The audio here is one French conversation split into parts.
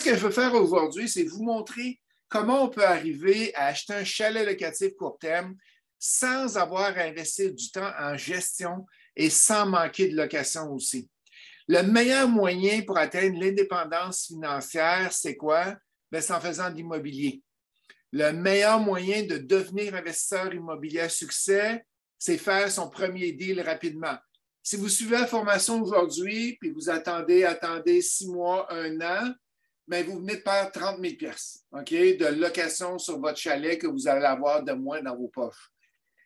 que je veux faire aujourd'hui, c'est vous montrer comment on peut arriver à acheter un chalet locatif court terme sans avoir à investir du temps en gestion et sans manquer de location aussi. Le meilleur moyen pour atteindre l'indépendance financière, c'est quoi? Ben, c'est en faisant de l'immobilier. Le meilleur moyen de devenir investisseur immobilier à succès, c'est faire son premier deal rapidement. Si vous suivez la formation aujourd'hui, puis vous attendez 6 mois, 1 an, bien, vous venez de perdre 30 000 $, de location sur votre chalet que vous allez avoir de moins dans vos poches.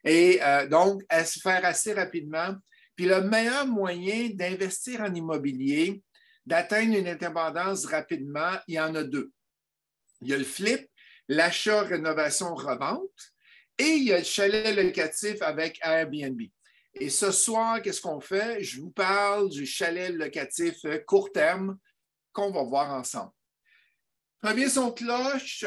Et donc, à se faire assez rapidement. Puis le meilleur moyen d'investir en immobilier, d'atteindre une indépendance rapidement, il y en a 2. Il y a le flip, l'achat, rénovation, revente, et il y a le chalet locatif avec Airbnb. Et ce soir, qu'est-ce qu'on fait? Je vous parle du chalet locatif court terme qu'on va voir ensemble. Premier son de cloche,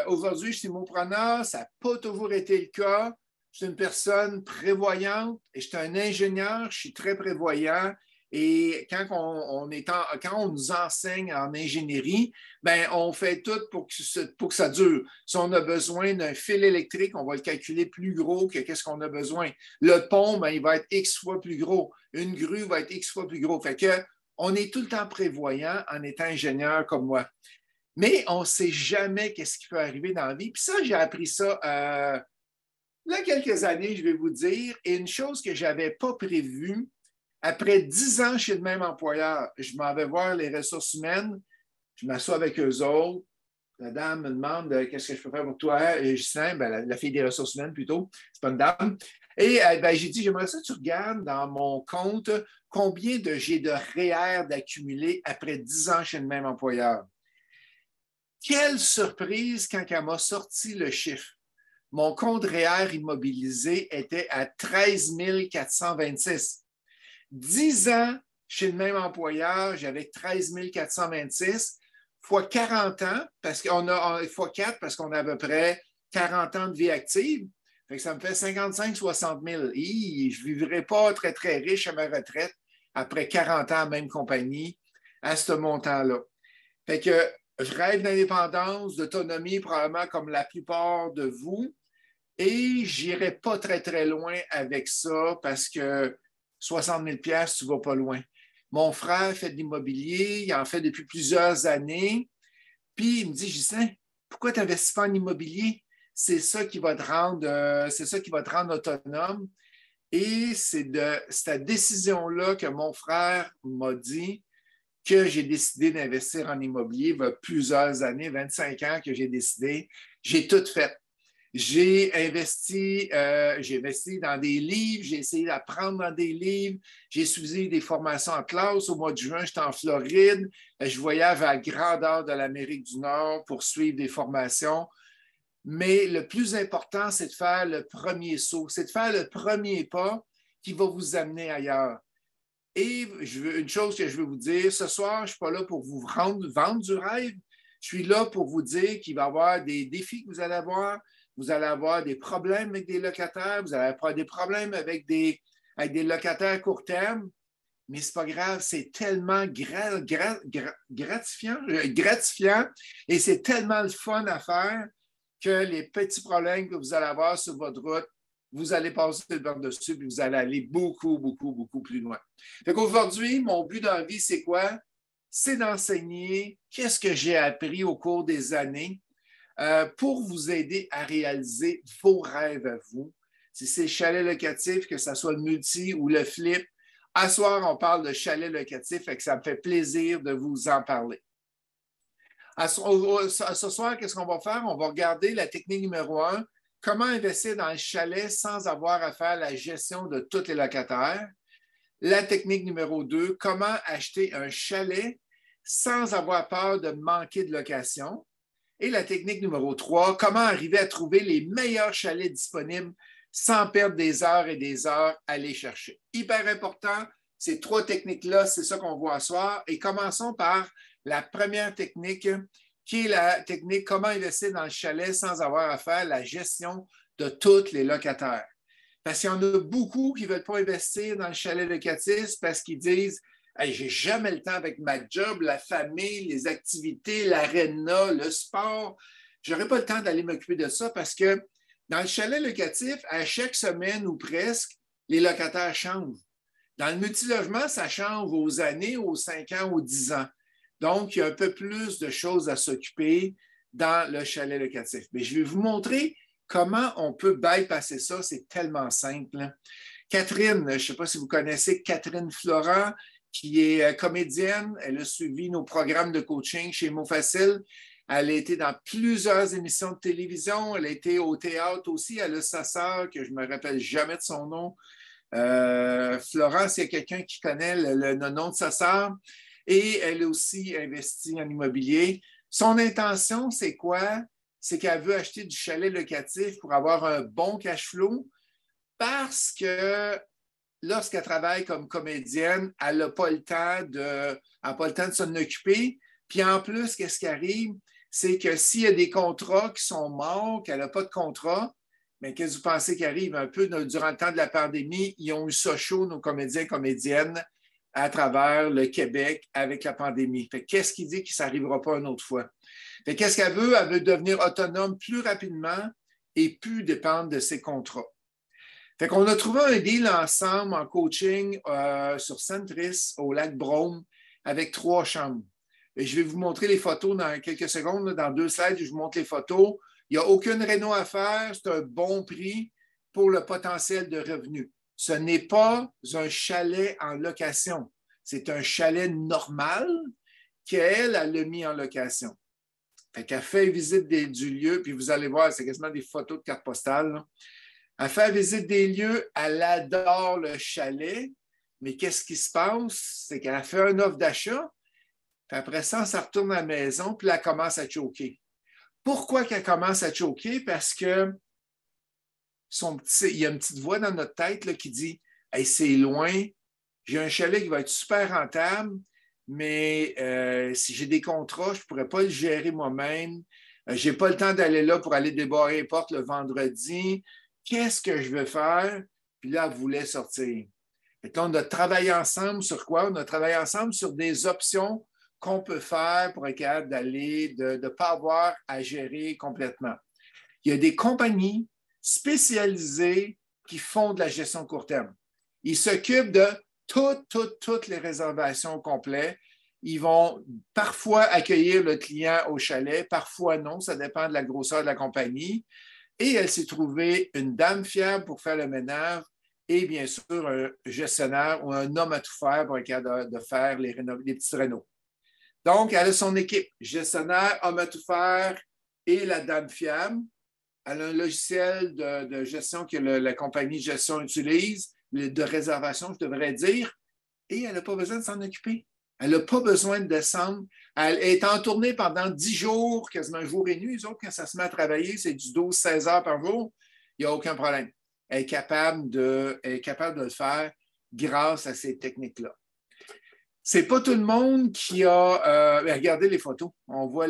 aujourd'hui, je suis mompreneur, ça n'a pas toujours été le cas. Je suis une personne prévoyante et je suis un ingénieur, je suis très prévoyant. Et quand on nous enseigne en ingénierie, ben, on fait tout pour que ça dure. Si on a besoin d'un fil électrique, on va le calculer plus gros que qu'est-ce qu'on a besoin. Le pont, ben, il va être X fois plus gros. Une grue va être X fois plus gros. Fait que on est tout le temps prévoyant en étant ingénieur comme moi. Mais on ne sait jamais qu'est-ce qui peut arriver dans la vie. Puis ça, j'ai appris ça il y a quelques années, je vais vous dire. Et une chose que je n'avais pas prévue, après 10 ans chez le même employeur, je m'en vais voir les ressources humaines, je m'assois avec eux autres. La dame me demande qu'est-ce que je peux faire pour toi. Et je dis, ben, la fille des ressources humaines plutôt, c'est pas une dame. Et ben, j'ai dit, j'aimerais ça que tu regardes dans mon compte combien j'ai de REER d'accumuler après 10 ans chez le même employeur. Quelle surprise quand elle m'a sorti le chiffre. Mon compte REER immobilisé était à 13 426. 10 ans chez le même employeur, j'avais 13 426 fois 40 ans, parce qu'on a fois 4 parce qu'on a à peu près 40 ans de vie active. Fait que ça me fait 55-60 000. Et je ne vivrai pas très, très riche à ma retraite après 40 ans à la même compagnie à ce montant-là. Fait que je rêve d'indépendance, d'autonomie, probablement comme la plupart de vous. Et je n'irai pas très, très loin avec ça parce que 60 000 $, tu ne vas pas loin. Mon frère fait de l'immobilier, il en fait depuis plusieurs années. Puis il me dit, Justin, pourquoi tu n'investis pas en immobilier? C'est ça qui va te rendre autonome. Et c'est cette décision-là que mon frère m'a dit que j'ai décidé d'investir en immobilier il y a plusieurs années, 25 ans que j'ai décidé. J'ai tout fait. J'ai investi dans des livres, j'ai essayé d'apprendre dans des livres, j'ai suivi des formations en classe. Au mois de juin, j'étais en Floride. Je voyage à la grandeur de l'Amérique du Nord pour suivre des formations. Mais le plus important, c'est de faire le premier saut, c'est de faire le premier pas qui va vous amener ailleurs. Et une chose que je veux vous dire, ce soir, je ne suis pas là pour vous vendre du rêve. Je suis là pour vous dire qu'il va y avoir des défis que vous allez avoir. Vous allez avoir des problèmes avec des locataires, vous allez avoir des problèmes avec des locataires à court terme, mais ce n'est pas grave, c'est tellement gratifiant et c'est tellement le fun à faire que les petits problèmes que vous allez avoir sur votre route, vous allez passer par-dessus et vous allez aller beaucoup, beaucoup, beaucoup plus loin. Donc aujourd'hui, mon but dans la vie, c'est quoi? C'est d'enseigner qu'est-ce que j'ai appris au cours des années pour vous aider à réaliser vos rêves à vous. Si c'est le chalet locatif, que ce soit le multi ou le flip, à soir, on parle de chalet locatif et que ça me fait plaisir de vous en parler. Ce soir, qu'est-ce qu'on va faire? On va regarder la technique numéro 1, comment investir dans le chalet sans avoir à faire la gestion de tous les locataires. La technique numéro 2, comment acheter un chalet sans avoir peur de manquer de location. Et la technique numéro 3, comment arriver à trouver les meilleurs chalets disponibles sans perdre des heures et des heures à les chercher. Hyper important, ces 3 techniques-là, c'est ça qu'on voit ce soir. Et commençons par la première technique, qui est la technique comment investir dans le chalet sans avoir à faire la gestion de tous les locataires. Parce qu'il y en a beaucoup qui ne veulent pas investir dans le chalet locatif parce qu'ils disent Hey, j'ai jamais le temps avec ma job, la famille, les activités, l'aréna, le sport. Je n'aurai pas le temps d'aller m'occuper de ça parce que dans le chalet locatif, à chaque semaine ou presque, les locataires changent. Dans le multilogement, ça change aux années, aux 5 ans, aux 10 ans. Donc, il y a un peu plus de choses à s'occuper dans le chalet locatif. Mais je vais vous montrer comment on peut bypasser ça. C'est tellement simple. Catherine, je ne sais pas si vous connaissez Catherine Florent, qui est comédienne. Elle a suivi nos programmes de coaching chez Mots Facile. Elle a été dans plusieurs émissions de télévision. Elle a été au théâtre aussi. Elle a sa sœur, que je ne me rappelle jamais de son nom. Florence, il y a quelqu'un qui connaît le nom de sa sœur. Et elle a aussi investi en immobilier. Son intention, c'est quoi? C'est qu'elle veut acheter du chalet locatif pour avoir un bon cash flow parce que lorsqu'elle travaille comme comédienne, elle n'a pas le temps de s'en occuper. Puis en plus, qu'est-ce qui arrive? C'est que s'il y a des contrats qui sont morts, qu'elle n'a pas de contrat, mais qu'est-ce que vous pensez qui arrive un peu durant le temps de la pandémie? Ils ont eu ça chaud, nos comédiens et comédiennes, à travers le Québec avec la pandémie. Qu'est-ce qui dit que ça n'arrivera pas une autre fois? Qu'est-ce qu'elle veut? Elle veut devenir autonome plus rapidement et plus dépendre de ses contrats. On a trouvé un deal ensemble en coaching sur Centris, au lac Brome, avec 3 chambres. Et je vais vous montrer les photos dans quelques secondes. Dans 2 slides, je vous montre les photos. Il n'y a aucune réno à faire. C'est un bon prix pour le potentiel de revenus. Ce n'est pas un chalet en location. C'est un chalet normal qu'elle a mis en location. Elle fait visite du lieu, puis vous allez voir, c'est quasiment des photos de carte postale. Là. Elle fait visite des lieux, elle adore le chalet, mais qu'est-ce qui se passe? C'est qu'elle a fait une offre d'achat, puis après ça, ça retourne à la maison, puis elle commence à choquer. Pourquoi qu'elle commence à choquer? Parce que il y a une petite voix dans notre tête là, qui dit hey, c'est loin, j'ai un chalet qui va être super rentable, mais si j'ai des contrats, je ne pourrais pas le gérer moi-même. Je n'ai pas le temps d'aller là pour aller débarrer les portes le vendredi. Qu'est-ce que je vais faire? Puis là, elle voulait sortir. Et là, on a travaillé ensemble sur quoi? On a travaillé ensemble sur des options qu'on peut faire pour être capable d'aller, de ne pas avoir à gérer complètement. Il y a des compagnies spécialisées qui font de la gestion court terme. Ils s'occupent de toutes les réservations au complet. Ils vont parfois accueillir le client au chalet, parfois non, ça dépend de la grosseur de la compagnie. Et elle s'est trouvée une dame fiable pour faire le ménage et bien sûr un gestionnaire ou un homme à tout faire pour être capable de faire les petits rénaux. Donc, elle a son équipe, gestionnaire, homme à tout faire et la dame fiable. Elle a un logiciel de gestion que la compagnie de gestion utilise, de réservation, je devrais dire, et elle n'a pas besoin de s'en occuper. Elle n'a pas besoin de descendre. Elle est en tournée pendant 10 jours, quasiment jour et nuit. Les autres, quand ça se met à travailler, c'est du 12-16 heures par jour. Il n'y a aucun problème. Elle est capable de le faire grâce à ces techniques-là. C'est pas tout le monde qui a... regardez les photos. On voit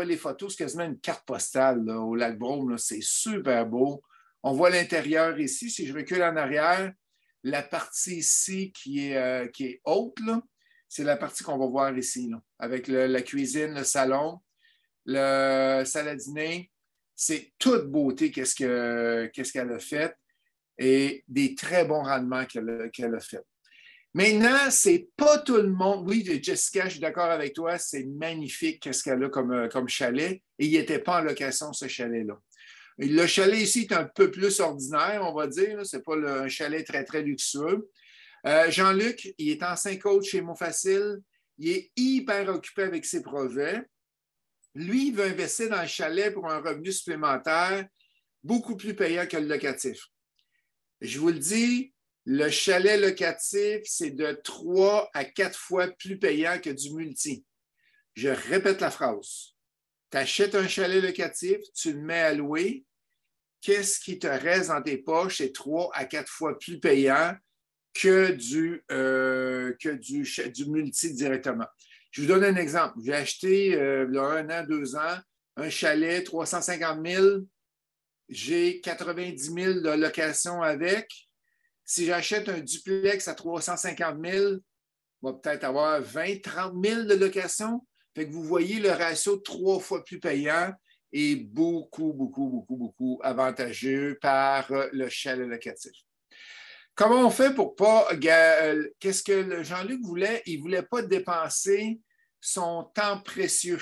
les photos, c'est quasiment une carte postale là, au lac Brome. C'est super beau. On voit l'intérieur ici. Si je recule en arrière, la partie ici qui est haute, là, c'est la partie qu'on va voir ici, là, avec la cuisine, le salon, le salle à dîner. C'est toute beauté qu'est-ce qu'elle a fait et des très bons rendements qu'elle a fait. Maintenant, c'est pas tout le monde. Oui, Jessica, je suis d'accord avec toi, c'est magnifique qu'est-ce qu'elle a comme chalet et il n'était pas en location, ce chalet-là. Le chalet ici est un peu plus ordinaire, on va dire. Ce n'est pas un chalet très, très luxueux. Jean-Luc, il est ancien coach chez Mots Facile. Il est hyper occupé avec ses projets. Lui, il veut investir dans le chalet pour un revenu supplémentaire beaucoup plus payant que le locatif. Je vous le dis, le chalet locatif, c'est de 3 à 4 fois plus payant que du multi. Je répète la phrase. Tu achètes un chalet locatif, tu le mets à louer. Qu'est-ce qui te reste dans tes poches? C'est 3 à 4 fois plus payant que du multi directement. Je vous donne un exemple. J'ai acheté il y a 1 an, 2 ans, un chalet, 350 000. J'ai 90 000 de location avec. Si j'achète un duplex à 350 000, va peut-être avoir 20, 30 000 de location. Fait que vous voyez le ratio 3 fois plus payant et beaucoup, beaucoup, beaucoup, beaucoup avantageux par le chalet locatif. Comment on fait pour pas... Qu'est-ce que Jean-Luc voulait? Il ne voulait pas dépenser son temps précieux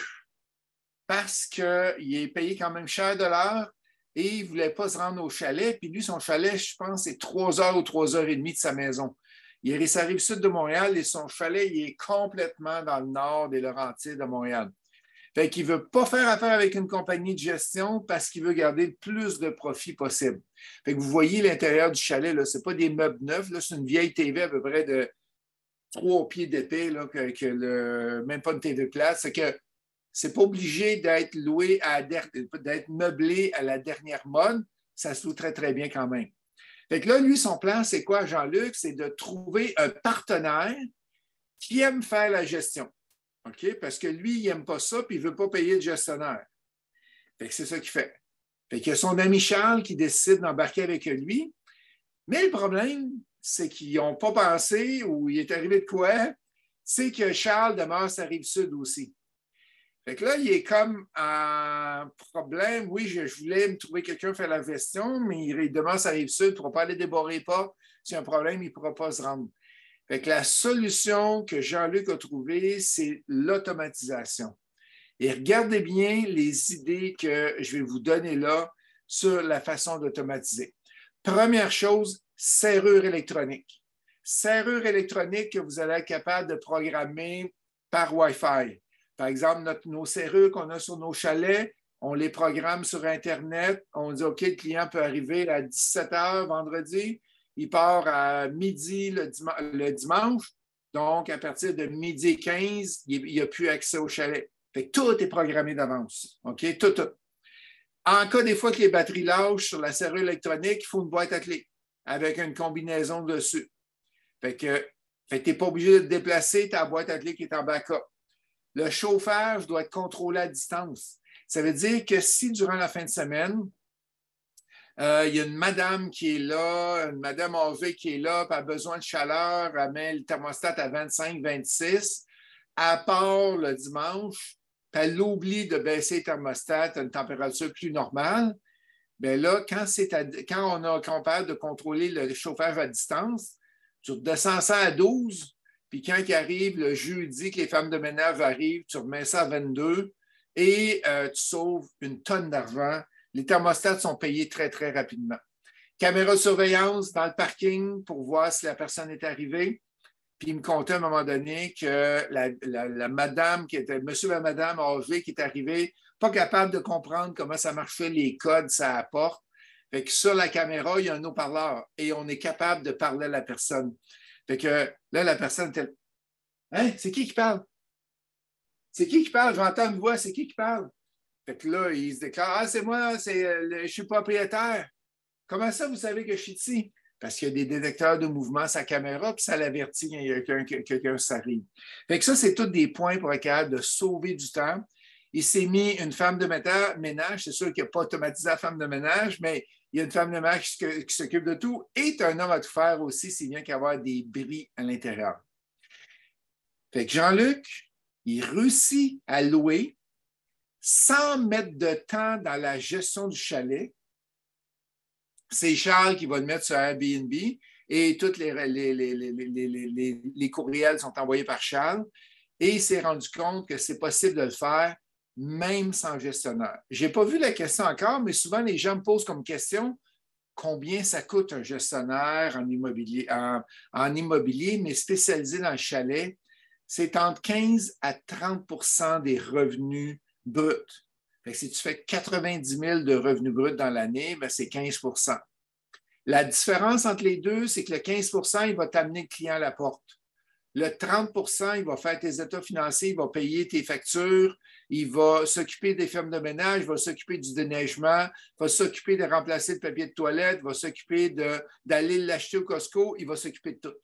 parce qu'il est payé quand même cher de l'heure et il ne voulait pas se rendre au chalet. Puis lui, son chalet, je pense, c'est 3 heures ou 3 heures et demie de sa maison. Il est sur la rive sud de Montréal et son chalet, il est complètement dans le nord des Laurentides de Montréal. Fait qu'il ne veut pas faire affaire avec une compagnie de gestion parce qu'il veut garder le plus de profit possible. Fait que vous voyez l'intérieur du chalet, ce n'est pas des meubles neufs, c'est une vieille TV à peu près de 3 pieds d'épais, même pas une TV plate. C'est que c'est pas obligé d'être loué d'être meublé à la dernière mode. Ça se loue très, très bien quand même. Fait que là, lui, son plan, c'est quoi, Jean-Luc? C'est de trouver un partenaire qui aime faire la gestion. OK? Parce que lui, il n'aime pas ça, puis il ne veut pas payer le gestionnaire. Fait que c'est ça qu'il fait. Fait qu'il y a son ami Charles qui décide d'embarquer avec lui. Mais le problème, c'est qu'ils n'ont pas pensé, ou il est arrivé de quoi, c'est que Charles demeure sur la Rive-Sud aussi. Fait que là, il est comme un problème. Oui, je voulais me trouver quelqu'un pour faire la gestion, mais il demeure sur la Rive-Sud, il ne pourra pas aller déborder pas. S'il y a un problème, il ne pourra pas se rendre. Fait que la solution que Jean-Luc a trouvée, c'est l'automatisation. Et regardez bien les idées que je vais vous donner là sur la façon d'automatiser. Première chose, serrure électronique. Serrure électronique que vous allez être capable de programmer par Wi-Fi. Par exemple, nos serrures qu'on a sur nos chalets, on les programme sur Internet. On dit, OK, le client peut arriver à 17 h vendredi. Il part à midi le dimanche. Donc, à partir de midi 15, il n'y a plus accès au chalet. Fait que tout est programmé d'avance. OK? Tout. En cas des fois que les batteries lâchent sur la serrure électronique, il faut une boîte à clés avec une combinaison dessus. Fait que tu n'es pas obligé de te déplacer, tu as la boîte à clés qui est en backup. Le chauffage doit être contrôlé à distance. Ça veut dire que si durant la fin de semaine, il y a une madame qui est là, une madame âgée qui est là, puis elle a besoin de chaleur, elle met le thermostat à 25, 26, à part le dimanche, puis elle oublie de baisser le thermostat à une température plus normale. Bien là, quand on parle de contrôler le chauffage à distance, tu redescends ça à 12, puis quand il arrive le jeudi que les femmes de ménage arrivent, tu remets ça à 22 et tu sauves une tonne d'argent. Les thermostats sont payés très, très rapidement. Caméra de surveillance dans le parking pour voir si la personne est arrivée. Puis il me contait à un moment donné que la madame qui était, monsieur et la madame âgée qui est arrivée, pas capable de comprendre comment ça marchait, les codes, ça apporte. Fait que sur la caméra, il y a un haut-parleur et on est capable de parler à la personne. Fait que là, la personne était, hein, c'est qui parle? C'est qui parle? J'entends une voix, c'est qui parle? Fait que là, il se déclare, ah, c'est moi, je suis propriétaire. Comment ça, vous savez que je suis ici? Parce qu'il y a des détecteurs de mouvement à sa caméra, puis ça l'avertit quand il y a quelqu'un qui arrive. Fait que ça, c'est tous des points pour être capable de sauver du temps. Il s'est mis une femme de ménage, c'est sûr qu'il n'a pas automatisé la femme de ménage, mais il y a une femme de ménage qui s'occupe de tout et tu as un homme à tout faire aussi, s'il vient qu'avoir des bris à l'intérieur. Fait que Jean-Luc, il réussit à louer sans mettre de temps dans la gestion du chalet. C'est Charles qui va le mettre sur Airbnb et tous les courriels sont envoyés par Charles. Et il s'est rendu compte que c'est possible de le faire même sans gestionnaire. Je n'ai pas vu la question encore, mais souvent les gens me posent comme question combien ça coûte un gestionnaire en immobilier, mais spécialisé dans le chalet. C'est entre 15 à 30 des revenus bruts. Fait que si tu fais 90 000 de revenus bruts dans l'année, ben c'est 15 %. La différence entre les deux, c'est que le 15 % il va t'amener le client à la porte. Le 30 % il va faire tes états financiers, il va payer tes factures, il va s'occuper des fermes de ménage, il va s'occuper du déneigement, il va s'occuper de remplacer le papier de toilette, il va s'occuper d'aller l'acheter au Costco, il va s'occuper de tout.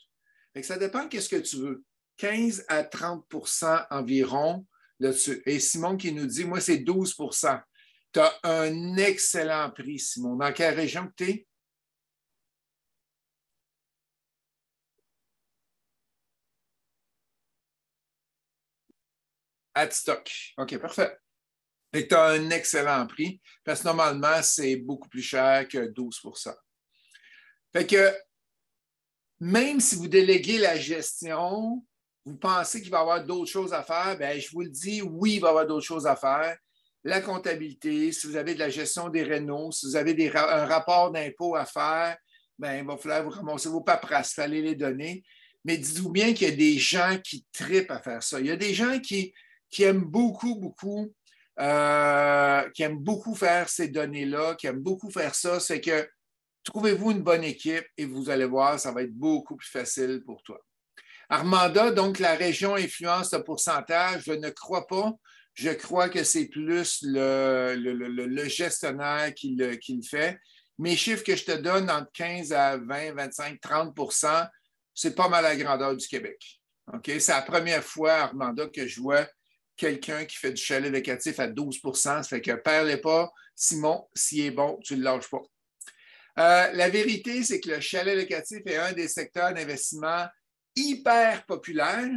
Fait que ça dépend de ce que tu veux. 15 à 30 % environ là-dessus. Et Simon qui nous dit, moi, c'est 12 %. Tu as un excellent prix, Simon. Dans quelle région que tu es? at stock. OK, parfait. Et tu as un excellent prix parce que normalement, c'est beaucoup plus cher que 12 %. Fait que même si vous déléguez la gestion, vous pensez qu'il va y avoir d'autres choses à faire, bien, je vous le dis, oui, il va y avoir d'autres choses à faire. La comptabilité, si vous avez de la gestion des rénaux, si vous avez un rapport d'impôt à faire, bien, il va falloir vous ramasser vos paperasses, il fallait les donner. Mais dites-vous bien qu'il y a des gens qui trippent à faire ça. Il y a des gens qui aiment qui aiment beaucoup faire ces données-là, qui aiment beaucoup faire ça. C'est que trouvez-vous une bonne équipe et vous allez voir, ça va être beaucoup plus facile pour toi. Armanda, donc la région influence le pourcentage, je ne crois pas. Je crois que c'est plus le gestionnaire qui le fait. Mes chiffres que je te donne entre 15 à 20, 25, 30 %, c'est pas mal la grandeur du Québec. Okay? C'est la première fois, Armanda, que je vois quelqu'un qui fait du chalet locatif à 12 %. Ça fait que perds-les pas. Simon, s'il est bon, tu ne le lâches pas. La vérité, c'est que le chalet locatif est un des secteurs d'investissement hyper populaire.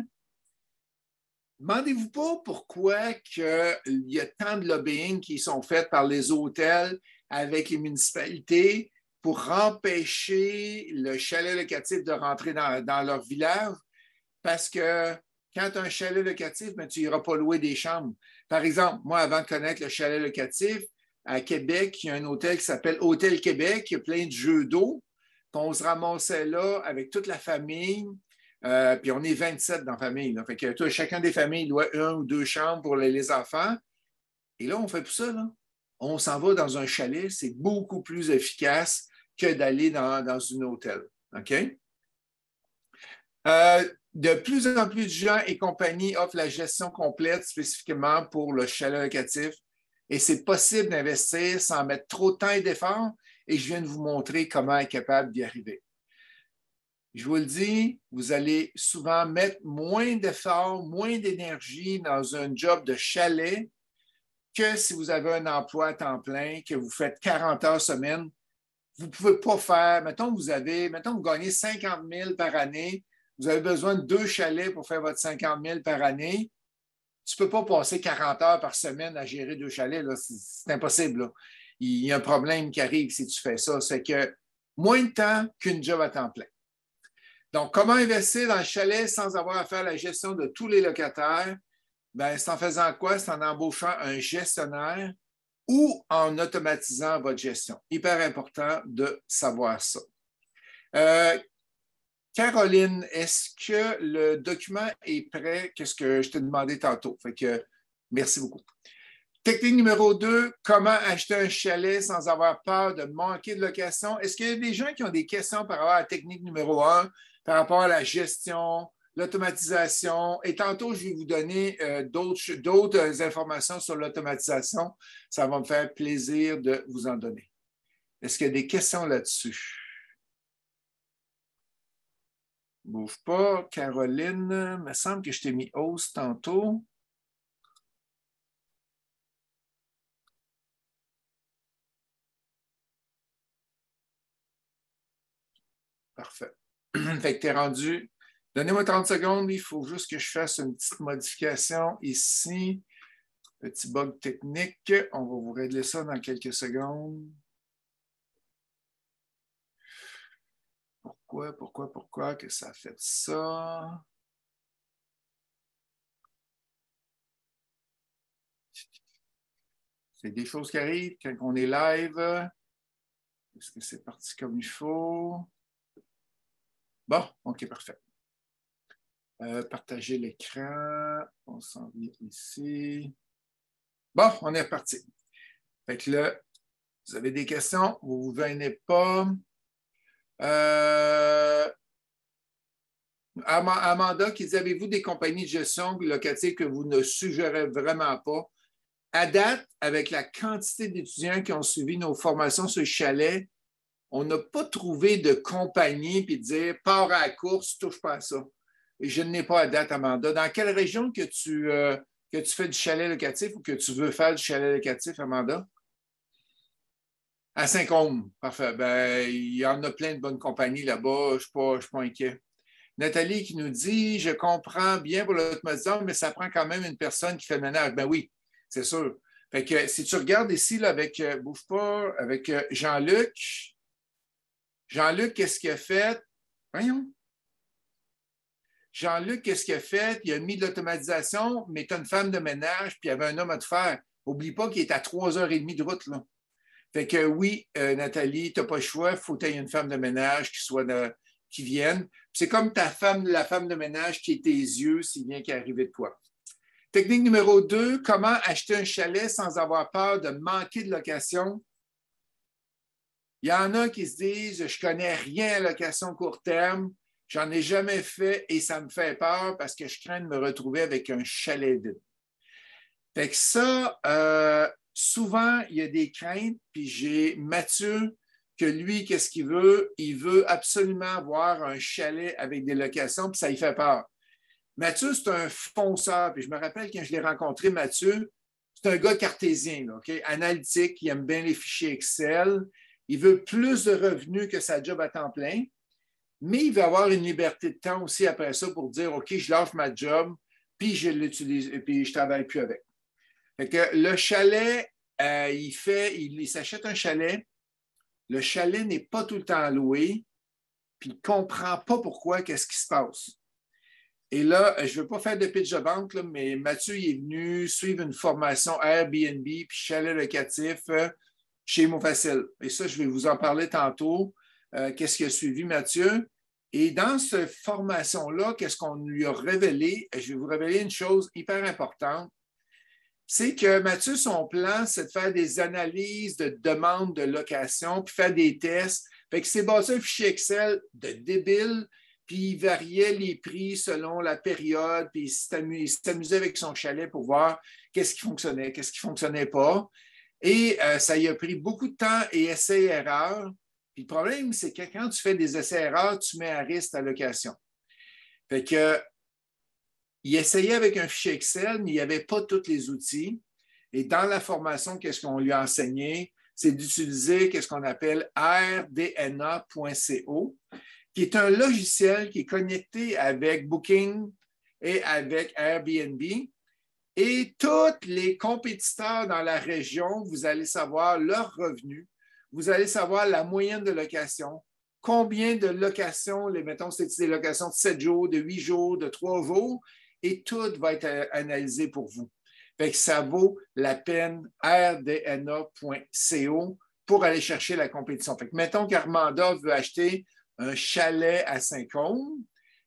Demandez-vous pas pourquoi il y a tant de lobbying qui sont faits par les hôtels avec les municipalités pour empêcher le chalet locatif de rentrer dans leur village. Parce que quand tu as un chalet locatif, ben, tu n'iras pas louer des chambres. Par exemple, moi, avant de connaître le chalet locatif, à Québec, il y a un hôtel qui s'appelle Hôtel Québec, il y a plein de jeux d'eau. On se ramassait là avec toute la famille. Puis on est 27 dans la famille. Là. Fait que chacun des familles doit 1 ou 2 chambres pour les enfants. Et là, on fait plus ça. Là. On s'en va dans un chalet. C'est beaucoup plus efficace que d'aller dans un hôtel. OK? De plus en plus de gens et compagnies offrent la gestion complète spécifiquement pour le chalet locatif. Et c'est possible d'investir sans mettre trop de temps et d'efforts. Et je viens de vous montrer comment être capable d'y arriver. Je vous le dis, vous allez souvent mettre moins d'efforts, moins d'énergie dans un job de chalet que si vous avez un emploi à temps plein, que vous faites 40 heures semaine. Vous ne pouvez pas faire, mettons que vous gagnez 50 000 par année, vous avez besoin de 2 chalets pour faire votre 50 000 par année. Tu ne peux pas passer 40 heures par semaine à gérer 2 chalets. C'est impossible. Là. Il y a un problème qui arrive si tu fais ça. C'est que moins de temps qu'une job à temps plein. Donc, comment investir dans le chalet sans avoir à faire la gestion de tous les locataires? Bien, c'est en faisant quoi? C'est en embauchant un gestionnaire ou en automatisant votre gestion. Hyper important de savoir ça. Caroline, est-ce que le document est prêt? Qu'est-ce que je t'ai demandé tantôt? Fait que, merci beaucoup. Technique numéro 2, comment acheter un chalet sans avoir peur de manquer de location? Est-ce qu'il y a des gens qui ont des questions par rapport à la technique numéro 1, par rapport à la gestion, l'automatisation? Et tantôt, je vais vous donner d'autres informations sur l'automatisation. Ça va me faire plaisir de vous en donner. Est-ce qu'il y a des questions là-dessus? Bouge pas. Caroline, il me semble que je t'ai mis hausse tantôt. Parfait. Fait que tu es rendu. Donnez-moi 30 secondes. Il faut juste que je fasse une petite modification ici. Petit bug technique. On va vous régler ça dans quelques secondes. Pourquoi que ça fait ça? C'est des choses qui arrivent quand on est live. Est-ce que c'est parti comme il faut? Bon, OK, parfait. Partager l'écran. On s'en vient ici. Bon, on est reparti. Fait que là, vous avez des questions, vous ne vous venez pas. Amanda qui dit, avez-vous des compagnies de gestion locatives que vous ne suggérez vraiment pas? À date, avec la quantité d'étudiants qui ont suivi nos formations sur le chalet, on n'a pas trouvé de compagnie puis de dire, pars à la course, touche pas à ça. Et je n'ai pas à date, Amanda. Dans quelle région que tu fais du chalet locatif ou que tu veux faire du chalet locatif, Amanda? À Saint-Côme, parfait. Ben, il y en a plein de bonnes compagnies là-bas. Je ne suis pas inquiet. Nathalie qui nous dit, je comprends bien pour l'automatisation, mais ça prend quand même une personne qui fait le ménage. Ben oui, c'est sûr. Fait que si tu regardes ici là, avec bouge pas, avec Jean-Luc, Jean-Luc, qu'est-ce qu'il a fait? Voyons. Jean-Luc, qu'est-ce qu'il a fait? Il a mis de l'automatisation, mais tu as une femme de ménage, puis il y avait un homme à te faire. N'oublie pas qu'il est à 3h30 de route, là. Fait que oui, Nathalie, tu n'as pas le choix, il faut que tu aies une femme de ménage qui vienne. C'est comme la femme de ménage qui est tes yeux s'il vient qu'il arrive de quoi. Technique numéro 2, comment acheter un chalet sans avoir peur de manquer de location? Il y en a qui se disent, je ne connais rien à location court terme, j'en ai jamais fait et ça me fait peur parce que je crains de me retrouver avec un chalet vide. Fait que ça, souvent, il y a des craintes, puis j'ai Mathieu, que lui, qu'est-ce qu'il veut? Il veut absolument avoir un chalet avec des locations, puis ça lui fait peur. Mathieu, c'est un fonceur, puis je me rappelle quand je l'ai rencontré, Mathieu, c'est un gars cartésien, là, okay? Analytique, il aime bien les fichiers Excel, il veut plus de revenus que sa job à temps plein, mais il veut avoir une liberté de temps aussi après ça pour dire, OK, je lâche ma job, puis je l'utilise, puis je ne travaille plus avec. Fait que le chalet, il s'achète un chalet. Le chalet n'est pas tout le temps loué, puis il ne comprend pas pourquoi, qu'est-ce qui se passe. Et là, je ne veux pas faire de pitch de banque, là, mais Mathieu il est venu suivre une formation Airbnb puis chalet locatif chez Mofacile. Et ça, je vais vous en parler tantôt. Qu'est-ce qu'il a suivi, Mathieu? Et dans cette formation-là, qu'est-ce qu'on lui a révélé? Je vais vous révéler une chose hyper importante. C'est que Mathieu, son plan, c'est de faire des analyses de demandes de location, puis faire des tests. Fait que c'est basé un fichier Excel de débile, puis il variait les prix selon la période, puis il s'amusait avec son chalet pour voir qu'est-ce qui fonctionnait, qu'est-ce qui ne fonctionnait pas. Et ça y a pris beaucoup de temps et essais-erreurs. Puis le problème, c'est que quand tu fais des essais-erreurs, tu mets à risque ta location. Fait que il essayait avec un fichier Excel, mais il n'y avait pas tous les outils. Et dans la formation, qu'est-ce qu'on lui a enseigné? C'est d'utiliser qu'est-ce qu'on appelle rdna.co, qui est un logiciel qui est connecté avec Booking et avec Airbnb. Et tous les compétiteurs dans la région, vous allez savoir leurs revenus, vous allez savoir la moyenne de location, combien de locations, mettons, c'est des locations de 7 jours, de 8 jours, de 3 jours, et tout va être analysé pour vous. Fait que ça vaut la peine, rdna.co, pour aller chercher la compétition. Fait que mettons qu'Armanda veut acheter un chalet à Saint-Côme,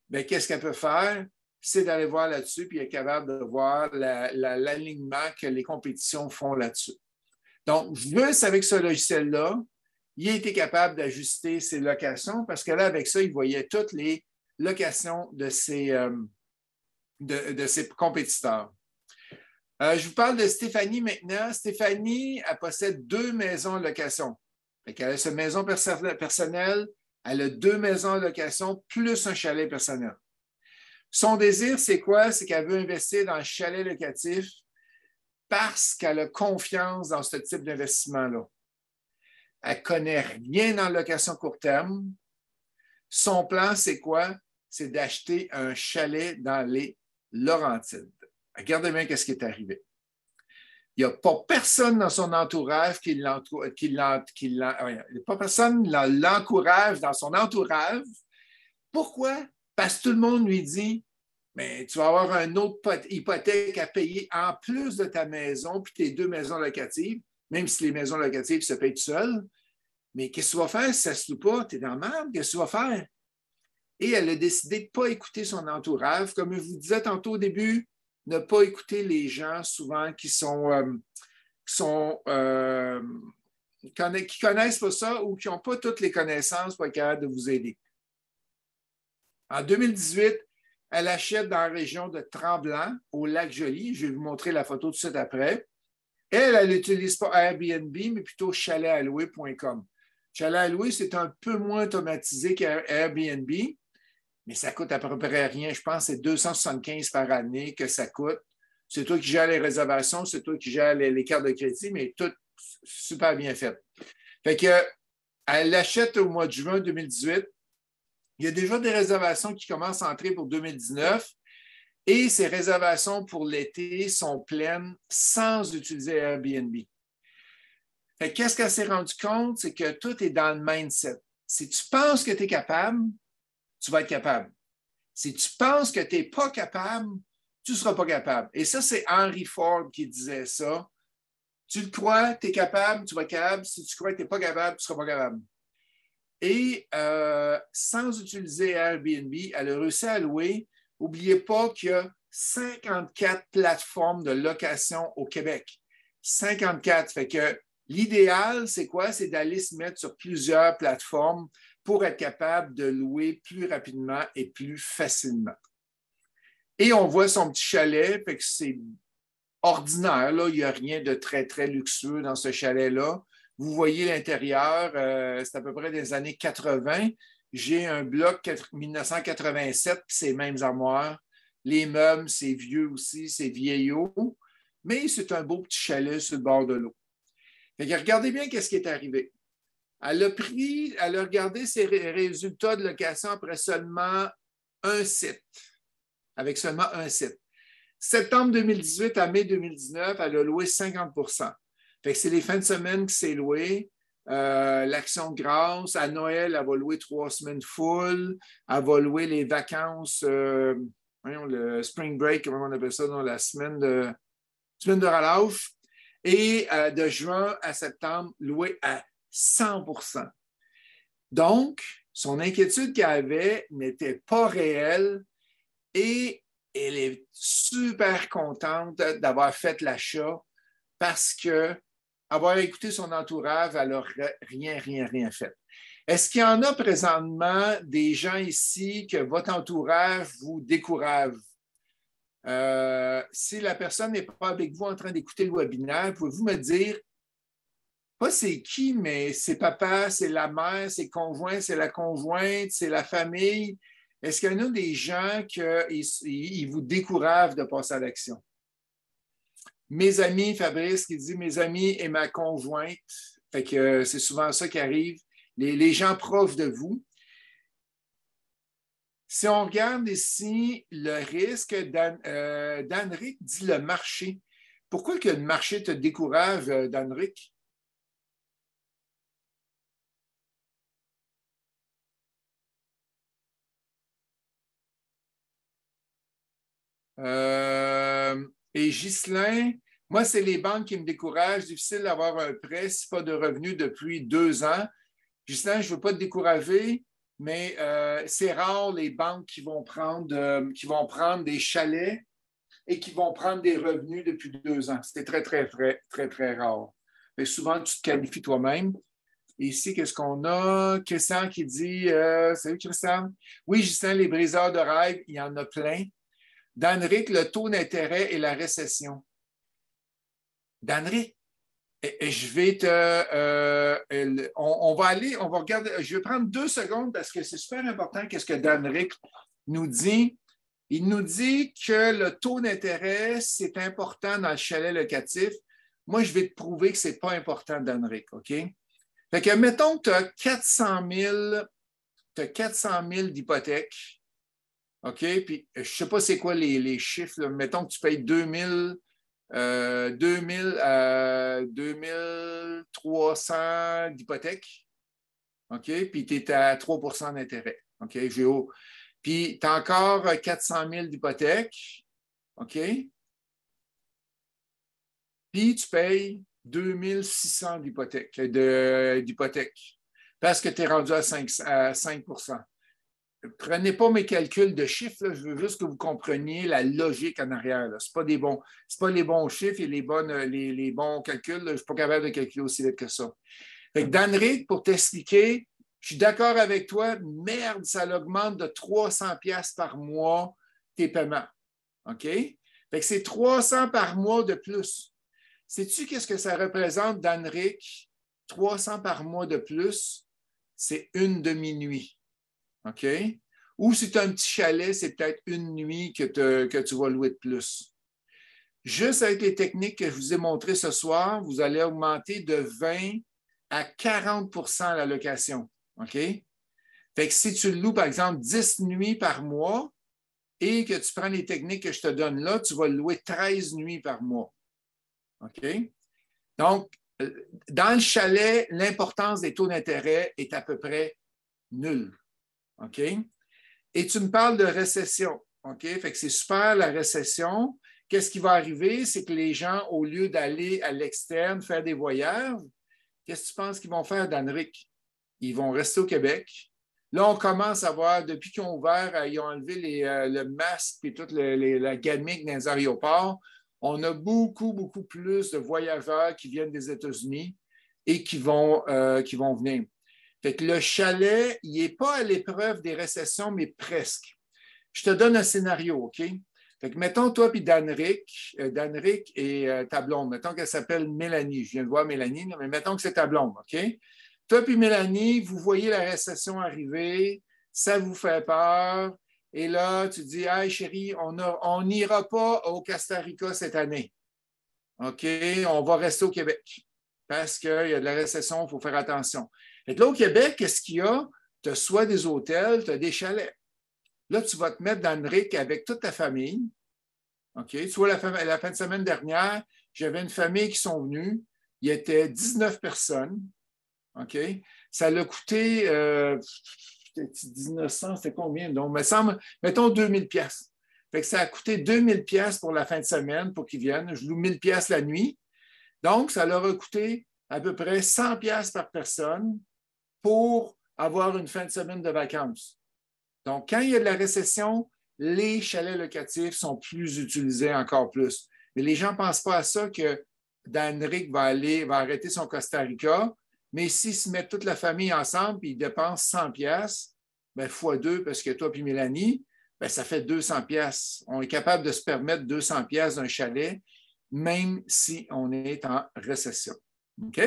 bien, qu'est-ce qu'elle peut faire? C'est d'aller voir là-dessus, puis elle est capable de voir l'alignement que les compétitions font là-dessus. Donc, juste avec ce logiciel-là, il a été capable d'ajuster ses locations parce que là, avec ça, il voyait toutes les locations de ses compétiteurs. Je vous parle de Stéphanie maintenant. Stéphanie, elle possède 2 maisons en location. Elle a sa maison personnelle, elle a 2 maisons en location plus un chalet personnel. Son désir, c'est quoi? C'est qu'elle veut investir dans le chalet locatif parce qu'elle a confiance dans ce type d'investissement-là. Elle ne connaît rien en location court terme. Son plan, c'est quoi? C'est d'acheter un chalet dans les Laurentides. Regardez bien ce qui est arrivé. Il n'y a pas personne dans son entourage qui l'encourage dans son entourage. Pourquoi? Parce que tout le monde lui dit, mais tu vas avoir une autre hypothèque à payer en plus de ta maison puis tes 2 maisons locatives, même si les maisons locatives se payent tout seules. Mais qu'est-ce que tu vas faire si ça ne se loue pas? Tu es dans le merde, qu'est-ce que tu vas faire? Et elle a décidé de ne pas écouter son entourage. Comme je vous disais tantôt au début, ne pas écouter les gens souvent qui connaissent pas ça ou qui n'ont pas toutes les connaissances pour être capable de vous aider. En 2018, elle achète dans la région de Tremblant, au Lac-Joli. Je vais vous montrer la photo tout de suite après. Elle n'utilise pas Airbnb, mais plutôt chaletallouer.com. Chalet à louer, c'est un peu moins automatisé qu'Airbnb, mais ça coûte à peu près rien. Je pense que c'est 275 par année que ça coûte. C'est toi qui gères les réservations, c'est toi qui gères les cartes de crédit, mais tout super bien fait. Fait que, elle l'achète au mois de juin 2018. Il y a déjà des réservations qui commencent à entrer pour 2019 et ces réservations pour l'été sont pleines sans utiliser Airbnb. Qu'est-ce qu'elle s'est rendue compte? C'est que tout est dans le mindset. Si tu penses que tu es capable, tu vas être capable. Si tu penses que tu n'es pas capable, tu ne seras pas capable. Et ça, c'est Henry Ford qui disait ça. Tu le crois, tu es capable, tu vas être capable. Si tu crois que tu n'es pas capable, tu ne seras pas capable. Et sans utiliser Airbnb, elle a réussi à louer. N'oubliez pas qu'il y a 54 plateformes de location au Québec. 54. Fait que l'idéal, c'est quoi? C'est d'aller se mettre sur plusieurs plateformes pour être capable de louer plus rapidement et plus facilement. Et on voit son petit chalet, fait que c'est ordinaire, là. Il n'y a rien de très, très luxueux dans ce chalet-là. Vous voyez l'intérieur, c'est à peu près des années 80. J'ai un bloc 1987, puis c'est les mêmes armoires. Les meubles, c'est vieux aussi, c'est vieillot, mais c'est un beau petit chalet sur le bord de l'eau. Regardez bien ce qui est arrivé. Elle a regardé ses résultats de location après seulement un site, avec seulement un site. Septembre 2018 à mai 2019, elle a loué 50 %. C'est les fins de semaine qui s'est loué. L'Action de grâce, à Noël, elle va louer 3 semaines full. Elle va louer les vacances, le spring break, comment on appelle ça, dans la semaine de relâche. Et de juin à septembre, loué à 100 %. Donc, son inquiétude qu'elle avait n'était pas réelle et elle est super contente d'avoir fait l'achat parce que avoir écouté son entourage, elle n'a rien fait. Est-ce qu'il y en a présentement des gens ici que votre entourage vous décourage? Si la personne n'est pas avec vous en train d'écouter le webinaire, pouvez-vous me dire, pas c'est qui, mais c'est papa, c'est la mère, c'est le conjoint, c'est la conjointe, c'est la famille. Est-ce qu'il y en a des gens qui vous découragent de passer à l'action? Mes amis, Fabrice qui dit mes amis et ma conjointe, fait que c'est souvent ça qui arrive. Les gens proches de vous. Si on regarde ici le risque, Dan-Rick dit le marché. Pourquoi que le marché te décourage, Dan-Rick? Et Ghislain, moi, c'est les banques qui me découragent. Difficile d'avoir un prêt si pas de revenus depuis 2 ans. Ghislain, je ne veux pas te décourager, mais c'est rare les banques qui vont prendre des chalets et qui vont prendre des revenus depuis 2 ans. C'est très, très, très, très, très rare. Mais souvent, tu te qualifies toi-même. Et ici, qu'est-ce qu'on a? Christian qui dit salut Christian. Oui, Ghislain, les briseurs de rêve, il y en a plein. Dan-Rick, le taux d'intérêt et la récession. Dan-Rick, je vais on va regarder, je vais prendre 2 secondes parce que c'est super important qu'est-ce que Dan-Rick nous dit. Il nous dit que le taux d'intérêt, c'est important dans le chalet locatif. Moi, je vais te prouver que ce n'est pas important, Dan-Rick, OK? Fait que, mettons que tu as 400 000 d'hypothèque. OK? Puis, je ne sais pas c'est quoi les chiffres. Là. Mettons que tu payes 2300 d'hypothèque. OK? Puis, tu es à 3 % d'intérêt. OK? Puis, tu as encore 400 000 d'hypothèque. OK? Puis, tu payes 2600 d'hypothèque parce que tu es rendu à 5 %. Prenez pas mes calculs de chiffres, là, je veux juste que vous compreniez la logique en arrière. Ce n'est pas les bons chiffres et les bons calculs. Là, je ne suis pas capable de calculer aussi vite que ça. Fait que Dan-Rick, pour t'expliquer, je suis d'accord avec toi, merde, ça augmente de 300 $ par mois tes paiements. OK? Fait que c'est 300 par mois de plus. Sais-tu qu'est-ce que ça représente, Dan-Rick? 300 par mois de plus, c'est une demi-nuit. OK? Ou si tu as un petit chalet, c'est peut-être une nuit que tu vas louer de plus. Juste avec les techniques que je vous ai montrées ce soir, vous allez augmenter de 20 à 40 % la location. OK? Fait Fait que si tu loues, par exemple, 10 nuits par mois et que tu prends les techniques que je te donne là, tu vas louer 13 nuits par mois. OK? Donc, dans le chalet, l'importance des taux d'intérêt est à peu près nulle. OK? Et tu me parles de récession. OK? Fait que c'est super la récession. Qu'est-ce qui va arriver? C'est que les gens, au lieu d'aller à l'externe faire des voyages, qu'est-ce que tu penses qu'ils vont faire, Danric? Ils vont rester au Québec. Là, on commence à voir, depuis qu'ils ont ouvert, ils ont enlevé le masque et toute la gamique dans les aéroports, on a beaucoup, beaucoup plus de voyageurs qui viennent des États-Unis et qui vont venir. Fait que le chalet, il n'est pas à l'épreuve des récessions, mais presque. Je te donne un scénario, OK? Fait que mettons, toi puis Danric et ta blonde, mettons qu'elle s'appelle Mélanie. Je viens de voir Mélanie, mais mettons que c'est ta blonde, OK? Toi puis Mélanie, vous voyez la récession arriver, ça vous fait peur, et là, tu dis, hey chérie, on n'ira pas au Costa Rica cette année. OK? On va rester au Québec parce qu'il y a de la récession, il faut faire attention. Et là, au Québec, qu'est-ce qu'il y a? Tu as soit des hôtels, tu as des chalets. Là, tu vas te mettre dans le RIC avec toute ta famille. OK? Tu vois, la fin de semaine dernière, j'avais une famille qui sont venus. Il y était 19 personnes. OK? Ça l'a coûté 1900, c'était combien? Donc, me semble, mettons 2000 pièces. Fait que ça a coûté 2000 pièces pour la fin de semaine pour qu'ils viennent. Je loue 1000 pièces la nuit. Donc, ça leur a coûté à peu près 100 pièces par personne pour avoir une fin de semaine de vacances. Donc, quand il y a de la récession, les chalets locatifs sont plus utilisés encore plus. Mais les gens ne pensent pas à ça que Danric va arrêter son Costa Rica, mais s'ils se mettent toute la famille ensemble et ils dépensent 100 pièces, fois 2, parce que toi et Mélanie, ça fait 200 pièces. On est capable de se permettre 200 pièces d'un chalet, même si on est en récession. OK?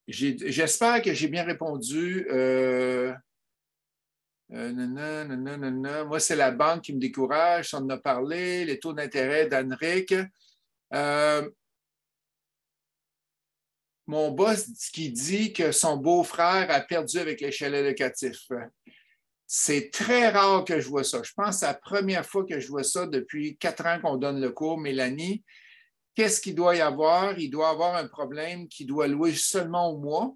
J'espère que j'ai bien répondu. Moi, c'est la banque qui me décourage. Ça en a parlé. Les taux d'intérêt d'Anric. Mon boss qui dit que son beau-frère a perdu avec les chalets locatifs. C'est très rare que je vois ça. Je pense que c'est la première fois que je vois ça depuis 4 ans qu'on donne le cours, Mélanie. Qu'est-ce qu'il doit y avoir? Il doit y avoir un problème qu'il doit louer seulement au mois.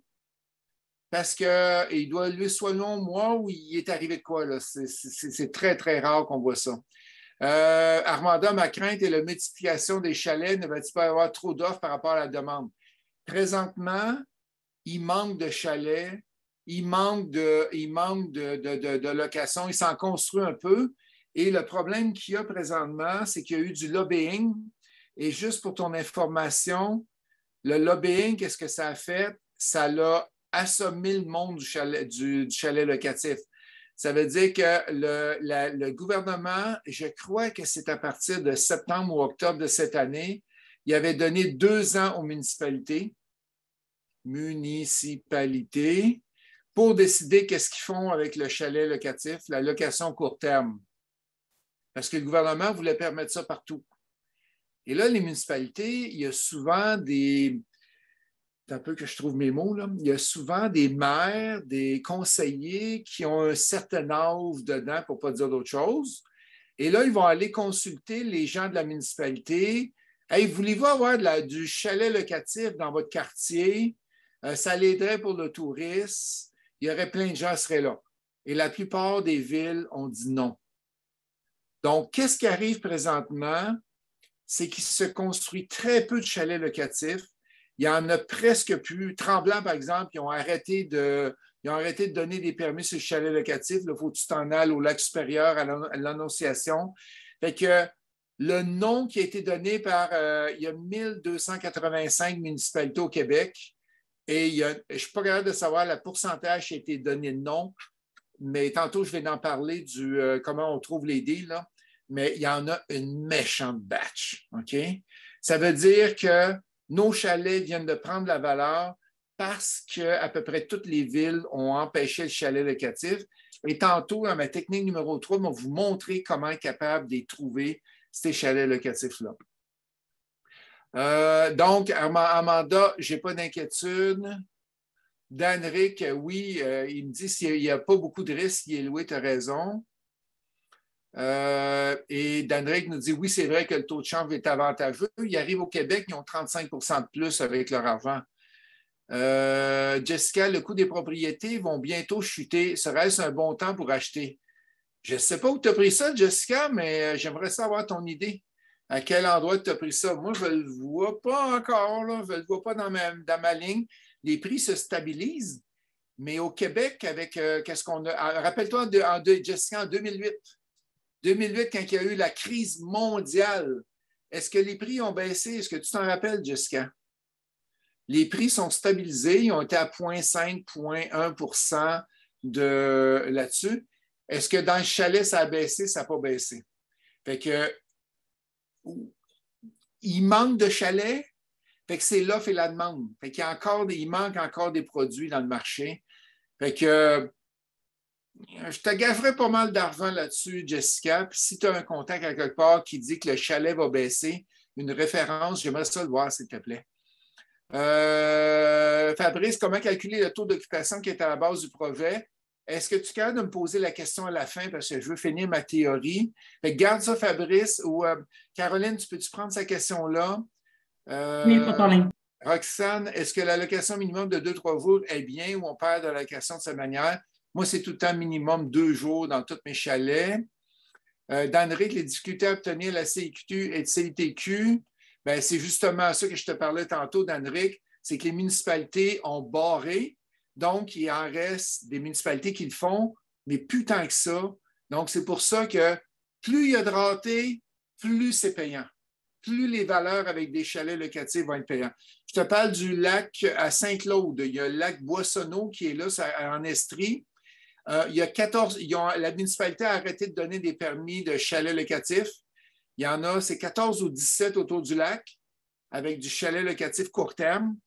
Parce qu'il doit louer seulement au mois où il est arrivé de quoi? Là? C'est très, très rare qu'on voit ça. Armanda, ma crainte est la multiplication des chalets. Ne va-t-il pas y avoir trop d'offres par rapport à la demande? Présentement, il manque de chalets, il manque de locations, il s'en construit un peu. Et le problème qu'il y a présentement, c'est qu'il y a eu du lobbying. Et juste pour ton information, le lobbying, qu'est-ce que ça a fait? Ça l'a assommé le monde du chalet locatif. Ça veut dire que le gouvernement, je crois que c'est à partir de septembre ou octobre de cette année, il avait donné 2 ans aux municipalités pour décider qu'est-ce qu'ils font avec le chalet locatif, la location court terme. Parce que le gouvernement voulait permettre ça partout. Et là, les municipalités, il y a souvent des... C'est un peu que je trouve mes mots, là. Il y a souvent des maires, des conseillers qui ont un certain âge dedans, pour ne pas dire d'autre chose. Et là, ils vont aller consulter les gens de la municipalité. Hey, voulez-vous avoir du chalet locatif dans votre quartier? Ça l'aiderait pour le tourisme. Il y aurait plein de gens qui seraient là. Et la plupart des villes ont dit non. Donc, qu'est-ce qui arrive présentement? C'est qu'il se construit très peu de chalets locatifs. Il y en a presque plus. Tremblant, par exemple, ils ont arrêté de donner des permis sur le chalet locatif. Il faut que tu t'en ailles au lac supérieur à l'Annonciation. Fait que le nom qui a été donné par, il y a 1285 municipalités au Québec et je ne suis pas capable de savoir le pourcentage qui a été donné de nom, mais tantôt, je vais en parler du comment on trouve les deals, là. Mais il y en a une méchante batch. OK? Ça veut dire que nos chalets viennent de prendre la valeur parce qu'à peu près toutes les villes ont empêché le chalet locatif. Et tantôt, dans ma technique numéro 3, je vais vous montrer comment être capable de trouver ces chalets locatifs-là. Donc, Amanda, je n'ai pas d'inquiétude. Danric, oui, il me dit s'il n'y a pas beaucoup de risques, il est loué, tu as raison. Et Danric nous dit oui, c'est vrai que le taux de change est avantageux. Ils arrivent au Québec, ils ont 35 de plus avec leur argent. Jessica, le coût des propriétés vont bientôt chuter. Serait-ce un bon temps pour acheter? Je ne sais pas où tu as pris ça, Jessica, mais j'aimerais savoir ton idée. À quel endroit tu as pris ça? Moi, je ne le vois pas encore, là. Je ne le vois pas dans ma ligne. Les prix se stabilisent, mais au Québec, avec qu'est-ce qu'on a. Rappelle-toi, Jessica, en 2008. 2008, quand il y a eu la crise mondiale, est-ce que les prix ont baissé? Est-ce que tu t'en rappelles, Jessica? Les prix sont stabilisés, ils ont été à 0,5, 0,1 de là-dessus. Est-ce que dans le chalet, ça a baissé? Ça n'a pas baissé. Fait que il manque de chalets, fait que c'est l'offre et la demande. Fait qu'il y a il manque encore des produits dans le marché. Fait que je te gagerais pas mal d'argent là-dessus, Jessica. Puis si tu as un contact à quelque part qui dit que le chalet va baisser, une référence, j'aimerais ça le voir, s'il te plaît. Fabrice, comment calculer le taux d'occupation qui est à la base du projet? Est-ce que tu es capable de me poser la question à la fin parce que je veux finir ma théorie? Fait que garde ça, Fabrice. Ou Caroline, peux-tu prendre sa question-là? Oui, pas de problème. Roxane, est-ce que l'allocation minimum de 2-3 jours est bien ou on perd de l'allocation de cette manière? Moi, c'est tout le temps minimum 2 jours dans tous mes chalets. Danric, les difficultés à obtenir la CIQ et le CITQ, ben, c'est justement ça que je te parlais tantôt, Danric, c'est que les municipalités ont barré, donc il en reste des municipalités qui le font, mais plus tant que ça. Donc, c'est pour ça que plus il y a de ratés, plus c'est payant. Plus les valeurs avec des chalets locatifs vont être payantes. Je te parle du lac à Saint-Claude. Il y a le lac Boissonneau qui est là en Estrie. Il y a 14, la municipalité a arrêté de donner des permis de chalets locatifs. Il y en a, c'est 14 ou 17 autour du lac avec du chalet locatif court terme.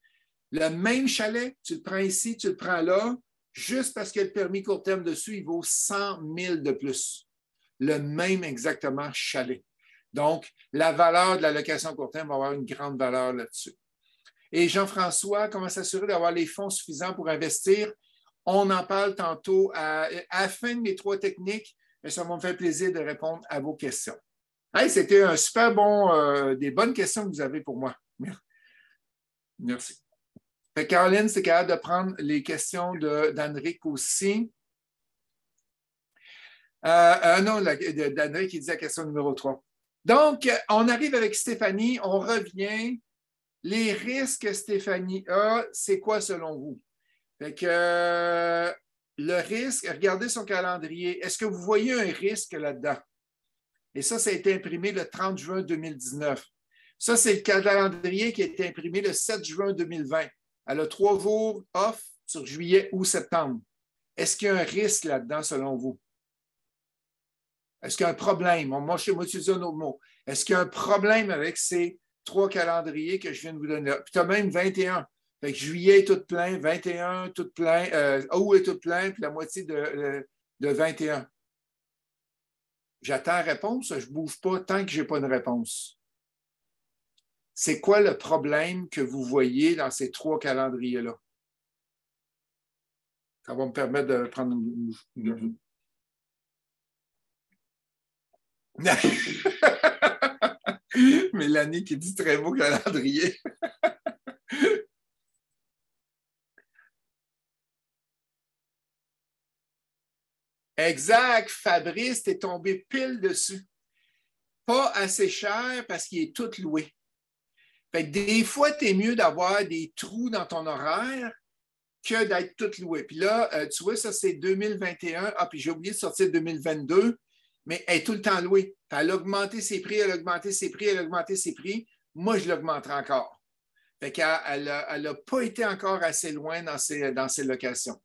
Le même chalet, tu le prends ici, tu le prends là, juste parce qu'il y a le permis court terme dessus, il vaut 100 000 de plus. Le même exactement chalet. Donc, la valeur de la location court terme va avoir une grande valeur là-dessus. Et Jean-François, comment s'assurer d'avoir les fonds suffisants pour investir? On en parle tantôt à la fin de mes 3 techniques, mais ça va me faire plaisir de répondre à vos questions. Hey, c'était un super bon, des bonnes questions que vous avez pour moi. Merci. Fait que Caroline, c'est capable de prendre les questions d'Anric aussi. Non, d'Anric qui dit la question numéro 3. Donc, on arrive avec Stéphanie, on revient. Les risques, Stéphanie A, c'est quoi selon vous? Fait que le risque, regardez son calendrier. Est-ce que vous voyez un risque là-dedans? Et ça a été imprimé le 30 juin 2019. Ça, c'est le calendrier qui a été imprimé le 7 juin 2020. Elle a 3 jours off sur juillet ou septembre. Est-ce qu'il y a un risque là-dedans selon vous? Est-ce qu'il y a un problème? Moi, je vais utiliser un autre mot. Est-ce qu'il y a un problème avec ces 3 calendriers que je viens de vous donner là? Puis tu as même 21. Fait que juillet est tout plein, 21 tout plein, août est tout plein, puis la moitié de 21. J'attends la réponse, je ne bouge pas tant que je n'ai pas de réponse. C'est quoi le problème que vous voyez dans ces 3 calendriers-là? Ça va me permettre de prendre une... Mélanie qui dit très beau calendrier. Exact, Fabrice, t'es tombé pile dessus. Pas assez cher parce qu'il est tout loué. Fait que des fois, tu es mieux d'avoir des trous dans ton horaire que d'être tout loué. Puis là, tu vois, ça, c'est 2021. Ah, puis j'ai oublié de sortir 2022, mais elle est tout le temps louée. Elle a augmenté ses prix, elle a augmenté ses prix, elle a augmenté ses prix. Moi, je l'augmenterai encore. Fait qu'elle n'a pas été encore assez loin dans ses locations,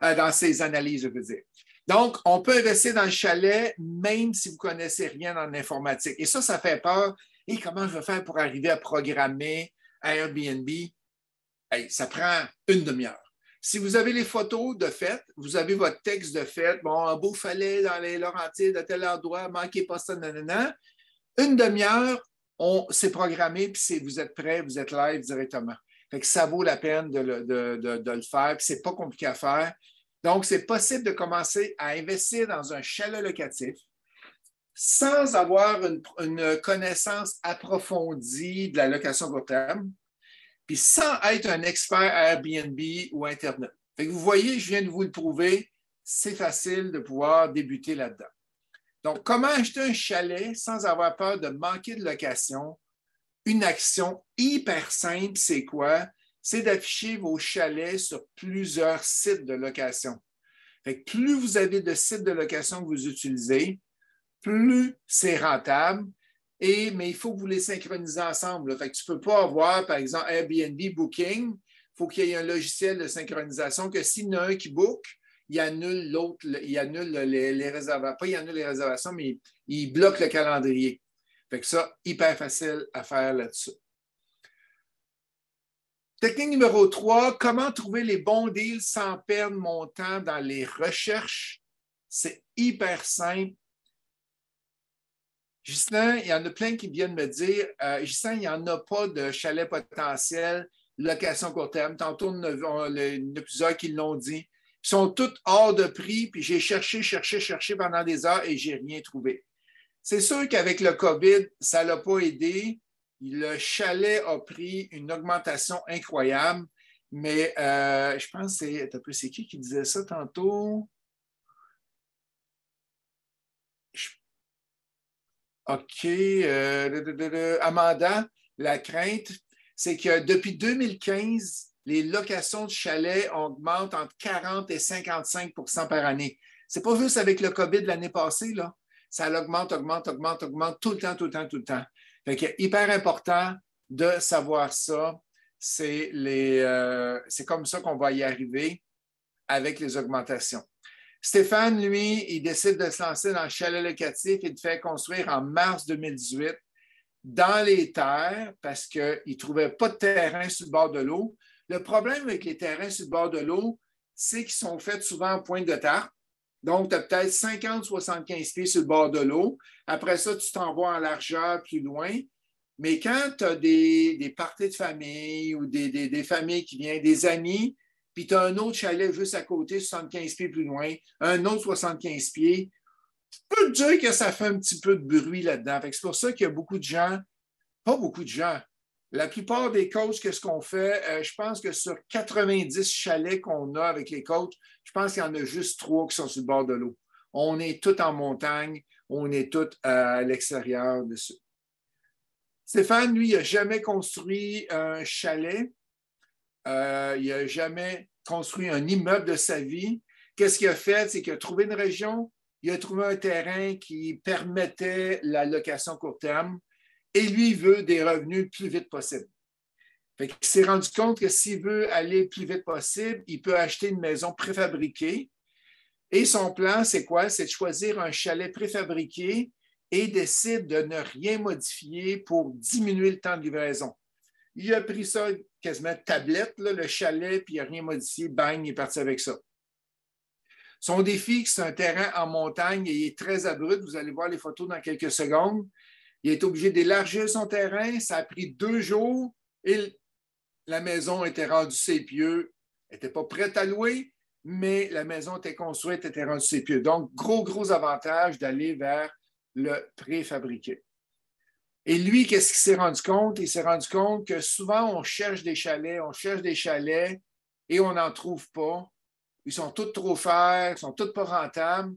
dans ses analyses, je veux dire. Donc, on peut investir dans le chalet même si vous ne connaissez rien en informatique. Et ça fait peur. Et comment je vais faire pour arriver à programmer Airbnb? Hey, ça prend une demi-heure. Si vous avez les photos de fête, vous avez votre texte de fête, bon, un beau chalet dans les Laurentides, à tel endroit, manquez pas ça, nanana. Une demi-heure, c'est programmé, puis vous êtes prêt, vous êtes live directement. Fait que ça vaut la peine de le faire, puis c'est pas compliqué à faire. Donc, c'est possible de commencer à investir dans un chalet locatif sans avoir une connaissance approfondie de la location court terme, puis sans être un expert Airbnb ou Internet. Fait que vous voyez, je viens de vous le prouver, c'est facile de pouvoir débuter là-dedans. Donc, comment acheter un chalet sans avoir peur de manquer de location? Une action hyper simple, c'est quoi? C'est d'afficher vos chalets sur plusieurs sites de location. Fait que plus vous avez de sites de location que vous utilisez, plus c'est rentable. Mais il faut que vous les synchronisez ensemble. Fait que tu ne peux pas avoir, par exemple, Airbnb Booking. Il faut qu'il y ait un logiciel de synchronisation que s'il y en a un qui book, il annule l'autre, il annule les réservations. Pas il annule les réservations, mais il bloque le calendrier. Fait que ça, hyper facile à faire là-dessus. Technique numéro 3, comment trouver les bons deals sans perdre mon temps dans les recherches? C'est hyper simple. Justin, il y en a plein qui viennent me dire, Justin, il n'y en a pas de chalet potentiel, location court terme. Tantôt, il y en a plusieurs qui l'ont dit. Ils sont tous hors de prix, puis j'ai cherché pendant des heures et je n'ai rien trouvé. C'est sûr qu'avec le COVID, ça ne l'a pas aidé. Le chalet a pris une augmentation incroyable, mais je pense que c'est qui disait ça tantôt? OK. Amanda, la crainte, c'est que depuis 2015, les locations de chalets augmentent entre 40 et 55 par année. Ce n'est pas juste avec le COVID l'année passée, là. Ça augmente tout le temps. Fait que hyper important de savoir ça. C'est comme ça qu'on va y arriver avec les augmentations. Stéphane, lui, il décide de se lancer dans le chalet locatif et de faire construire en mars 2018 dans les terres parce qu'il ne trouvait pas de terrain sur le bord de l'eau. Le problème avec les terrains sur le bord de l'eau, c'est qu'ils sont faits souvent en pointe de tarte. Donc, tu as peut-être 50-75 pieds sur le bord de l'eau. Après ça, tu t'en vas en largeur plus loin. Mais quand tu as des parties de famille ou des familles qui viennent, des amis, puis tu as un autre chalet juste à côté, 75 pieds plus loin, un autre 75 pieds, je peux te dire que ça fait un petit peu de bruit là-dedans. C'est pour ça qu'il y a beaucoup de gens, pas beaucoup de gens, la plupart des coachs, qu'est-ce qu'on fait? Je pense que sur 90 chalets qu'on a avec les coachs, je pense qu'il y en a juste 3 qui sont sur le bord de l'eau. On est tous en montagne, on est tous à l'extérieur dessus. Stéphane, lui, il n'a jamais construit un chalet. Il n'a jamais construit un immeuble de sa vie. Qu'est-ce qu'il a fait? C'est qu'il a trouvé une région, il a trouvé un terrain qui permettait la location court terme et lui, il veut des revenus le plus vite possible. Fait qu'il s'est rendu compte que s'il veut aller le plus vite possible, il peut acheter une maison préfabriquée. Et son plan, c'est quoi? C'est de choisir un chalet préfabriqué et décide de ne rien modifier pour diminuer le temps de livraison. Il a pris ça quasiment tablette, là, le chalet, puis il n'a rien modifié, bang, il est parti avec ça. Son défi, c'est un terrain en montagne et il est très abrupt. Vous allez voir les photos dans quelques secondes. Il est obligé d'élargir son terrain. Ça a pris 2 jours et la maison était rendue ses pieux. Elle n'était pas prête à louer, mais la maison était construite, était rendue ses pieux. Donc, gros avantage d'aller vers le préfabriqué. Et lui, qu'est-ce qu'il s'est rendu compte? Il s'est rendu compte que souvent, on cherche des chalets et on n'en trouve pas. Ils sont tous trop chers, ils sont tous pas rentables.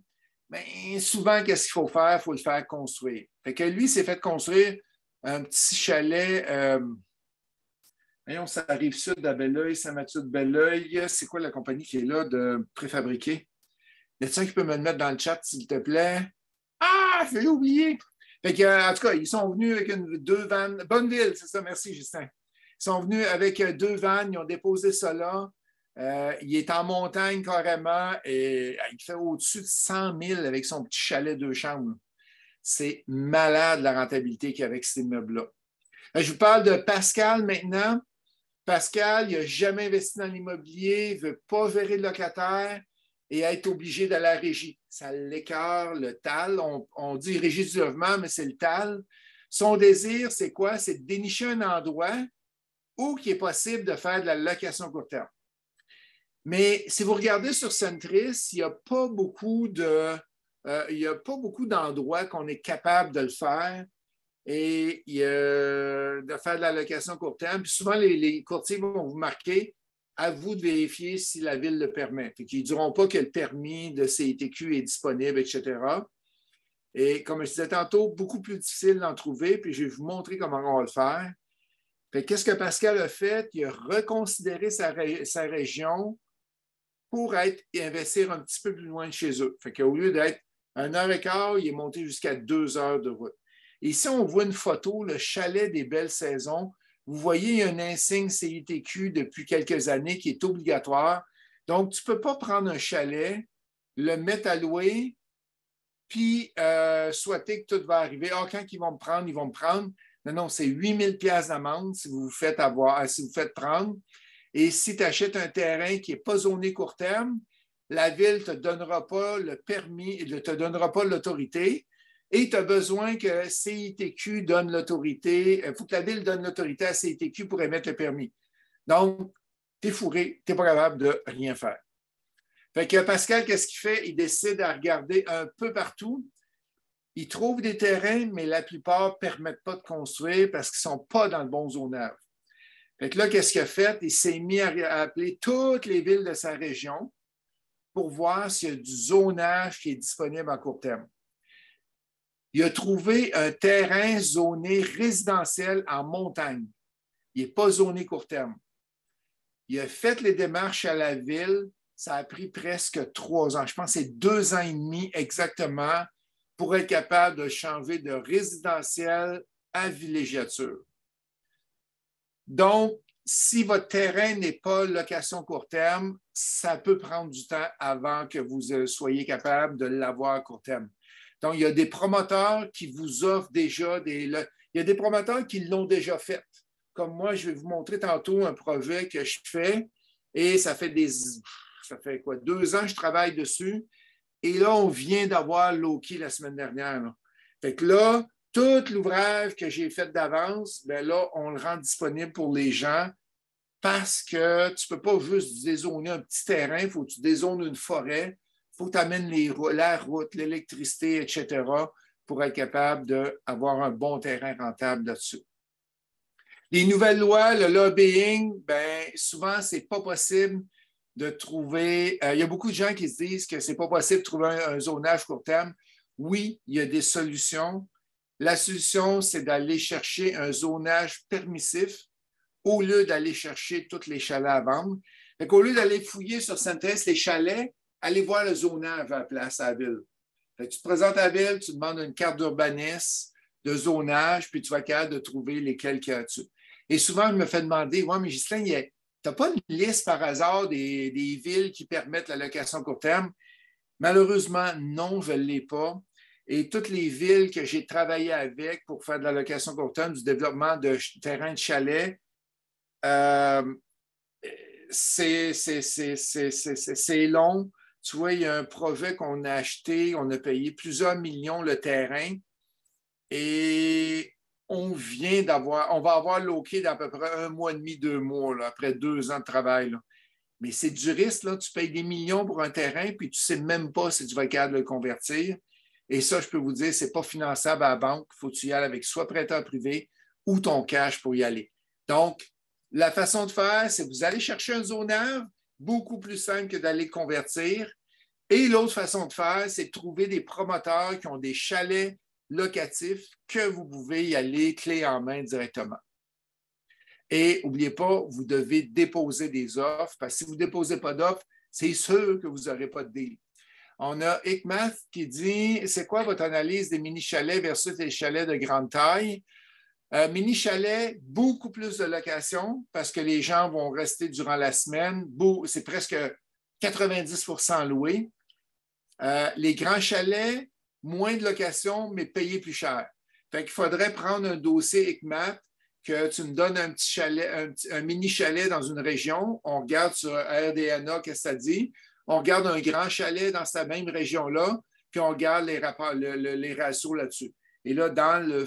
Mais souvent, qu'est-ce qu'il faut faire? Il faut le faire construire. Fait que lui, il s'est fait construire un petit chalet. Voyons, ça arrive sud à Belleuil, Saint-Mathieu de Belleuil. C'est quoi la compagnie qui est là de préfabriqué? Y a-t-il un qui peut me le mettre dans le chat, s'il te plaît? Ah, j'ai oublié! Fait que, en tout cas, ils sont venus avec 2 vannes. Bonneville, c'est ça, merci Justin. Ils sont venus avec 2 vannes, ils ont déposé ça là. Il est en montagne carrément et il fait au-dessus de 100 000 avec son petit chalet 2 chambres. C'est malade la rentabilité qu'il y a avec cet immeuble-là. Je vous parle de Pascal maintenant. Pascal, il n'a jamais investi dans l'immobilier, il ne veut pas gérer le locataire et être obligé d'aller à la régie. Ça l'écœure, le TAL. On dit régie du logement, mais c'est le TAL. Son désir, c'est quoi? C'est de dénicher un endroit ou qu'il est possible de faire de la location court terme. Mais si vous regardez sur Centris, il n'y a pas beaucoup d'endroits qu'on est capable de le faire et de faire de la location court terme. Puis souvent, les courtiers vont vous marquer à vous de vérifier si la ville le permet. Ils ne diront pas que le permis de CITQ est disponible, etc. Et comme je disais tantôt, beaucoup plus difficile d'en trouver, puis je vais vous montrer comment on va le faire. Qu'est-ce que Pascal a fait? Il a reconsidéré sa région pour investir un petit peu plus loin de chez eux. Au lieu d'être 1h15, il est monté jusqu'à 2 heures de route. Et ici, on voit une photo, le chalet des belles saisons. Vous voyez, il y a un insigne CITQ depuis quelques années qui est obligatoire. Donc, tu ne peux pas prendre un chalet, le mettre à louer, puis souhaiter que tout va arriver. Ah, quand ils vont me prendre, ils vont me prendre. Non, c'est 8 000 $ d'amende si vous vous faites prendre. Et si tu achètes un terrain qui n'est pas zoné court terme, la ville ne te donnera pas le permis, ne te donnera pas l'autorité et tu as besoin que CITQ donne l'autorité. Il faut que la ville donne l'autorité à CITQ pour émettre le permis. Donc, tu es fourré, tu n'es pas capable de rien faire. Pascal, qu'est-ce qu'il fait? Il décide à regarder un peu partout. Il trouve des terrains, mais la plupart ne permettent pas de construire parce qu'ils ne sont pas dans le bon zonage. Là, qu'est-ce qu'il a fait? Il s'est mis à appeler toutes les villes de sa région pour voir s'il y a du zonage qui est disponible à court terme. Il a trouvé un terrain zoné résidentiel en montagne. Il n'est pas zoné court terme. Il a fait les démarches à la ville. Ça a pris presque 3 ans. Je pense que c'est 2 ans et demi exactement pour être capable de changer de résidentiel à villégiature. Donc, si votre terrain n'est pas location court terme, ça peut prendre du temps avant que vous soyez capable de l'avoir à court terme. Donc, il y a des promoteurs qui vous offrent déjà il y a des promoteurs qui l'ont déjà fait. Comme moi, je vais vous montrer tantôt un projet que je fais et ça fait 2 ans que je travaille dessus. Et là, on vient d'avoir l'OK la semaine dernière. Là, tout l'ouvrage que j'ai fait d'avance, là, on le rend disponible pour les gens parce que tu ne peux pas juste dézoner un petit terrain, il faut que tu dézones une forêt, il faut que tu amènes la route, l'électricité, etc. pour être capable d'avoir un bon terrain rentable là-dessus. Les nouvelles lois, le lobbying, souvent, ce n'est pas possible de trouver. Il y a beaucoup de gens qui se disent que ce n'est pas possible de trouver un zonage court terme. Oui, il y a des solutions. La solution, c'est d'aller chercher un zonage permissif au lieu d'aller chercher tous les chalets à vendre. Au lieu d'aller fouiller sur Sainte-Thérèse les chalets, allez voir le zonage à la place à la ville. Tu te présentes à la ville, tu demandes une carte d'urbanisme, de zonage, puis tu vas être capable de trouver lesquels qu'il y a dessus. Et souvent, je me fais demander, ouais, mais Ghislain, tu n'as pas une liste par hasard des villes qui permettent la location court terme? Malheureusement, non, je ne l'ai pas. Et toutes les villes que j'ai travaillé avec pour faire de la location court terme, du développement de terrains de chalet, c'est long. Tu vois, il y a un projet qu'on a acheté, on a payé plusieurs millions le terrain et on va avoir l'OK d'à peu près 1 mois et demi, 2 mois, là, après 2 ans de travail. Là. Mais c'est du risque, là. Tu payes des millions pour un terrain, puis tu ne sais même pas si tu vas être capable de le convertir. Et ça, je peux vous dire, ce n'est pas finançable à la banque. Il faut que tu y ailles avec soit prêteur privé ou ton cash pour y aller. Donc, la façon de faire, c'est que vous allez chercher un zonage, beaucoup plus simple que d'aller convertir. Et l'autre façon de faire, c'est de trouver des promoteurs qui ont des chalets locatifs que vous pouvez y aller clé en main directement. Et n'oubliez pas, vous devez déposer des offres, parce que si vous ne déposez pas d'offres, c'est sûr que vous n'aurez pas de deal. On a ICMAF qui dit, c'est quoi votre analyse des mini-chalets versus les chalets de grande taille? Mini-chalet, beaucoup plus de locations parce que les gens vont rester durant la semaine. C'est presque 90% loué. Les grands chalets, moins de locations, mais payés plus cher. Fait qu'il faudrait prendre un dossier ICMAT que tu me donnes un petit chalet, un mini-chalet dans une région. On regarde sur RDNA, qu'est-ce que ça dit. On regarde un grand chalet dans cette même région-là, puis on regarde les ratios là-dessus. Et là, dans le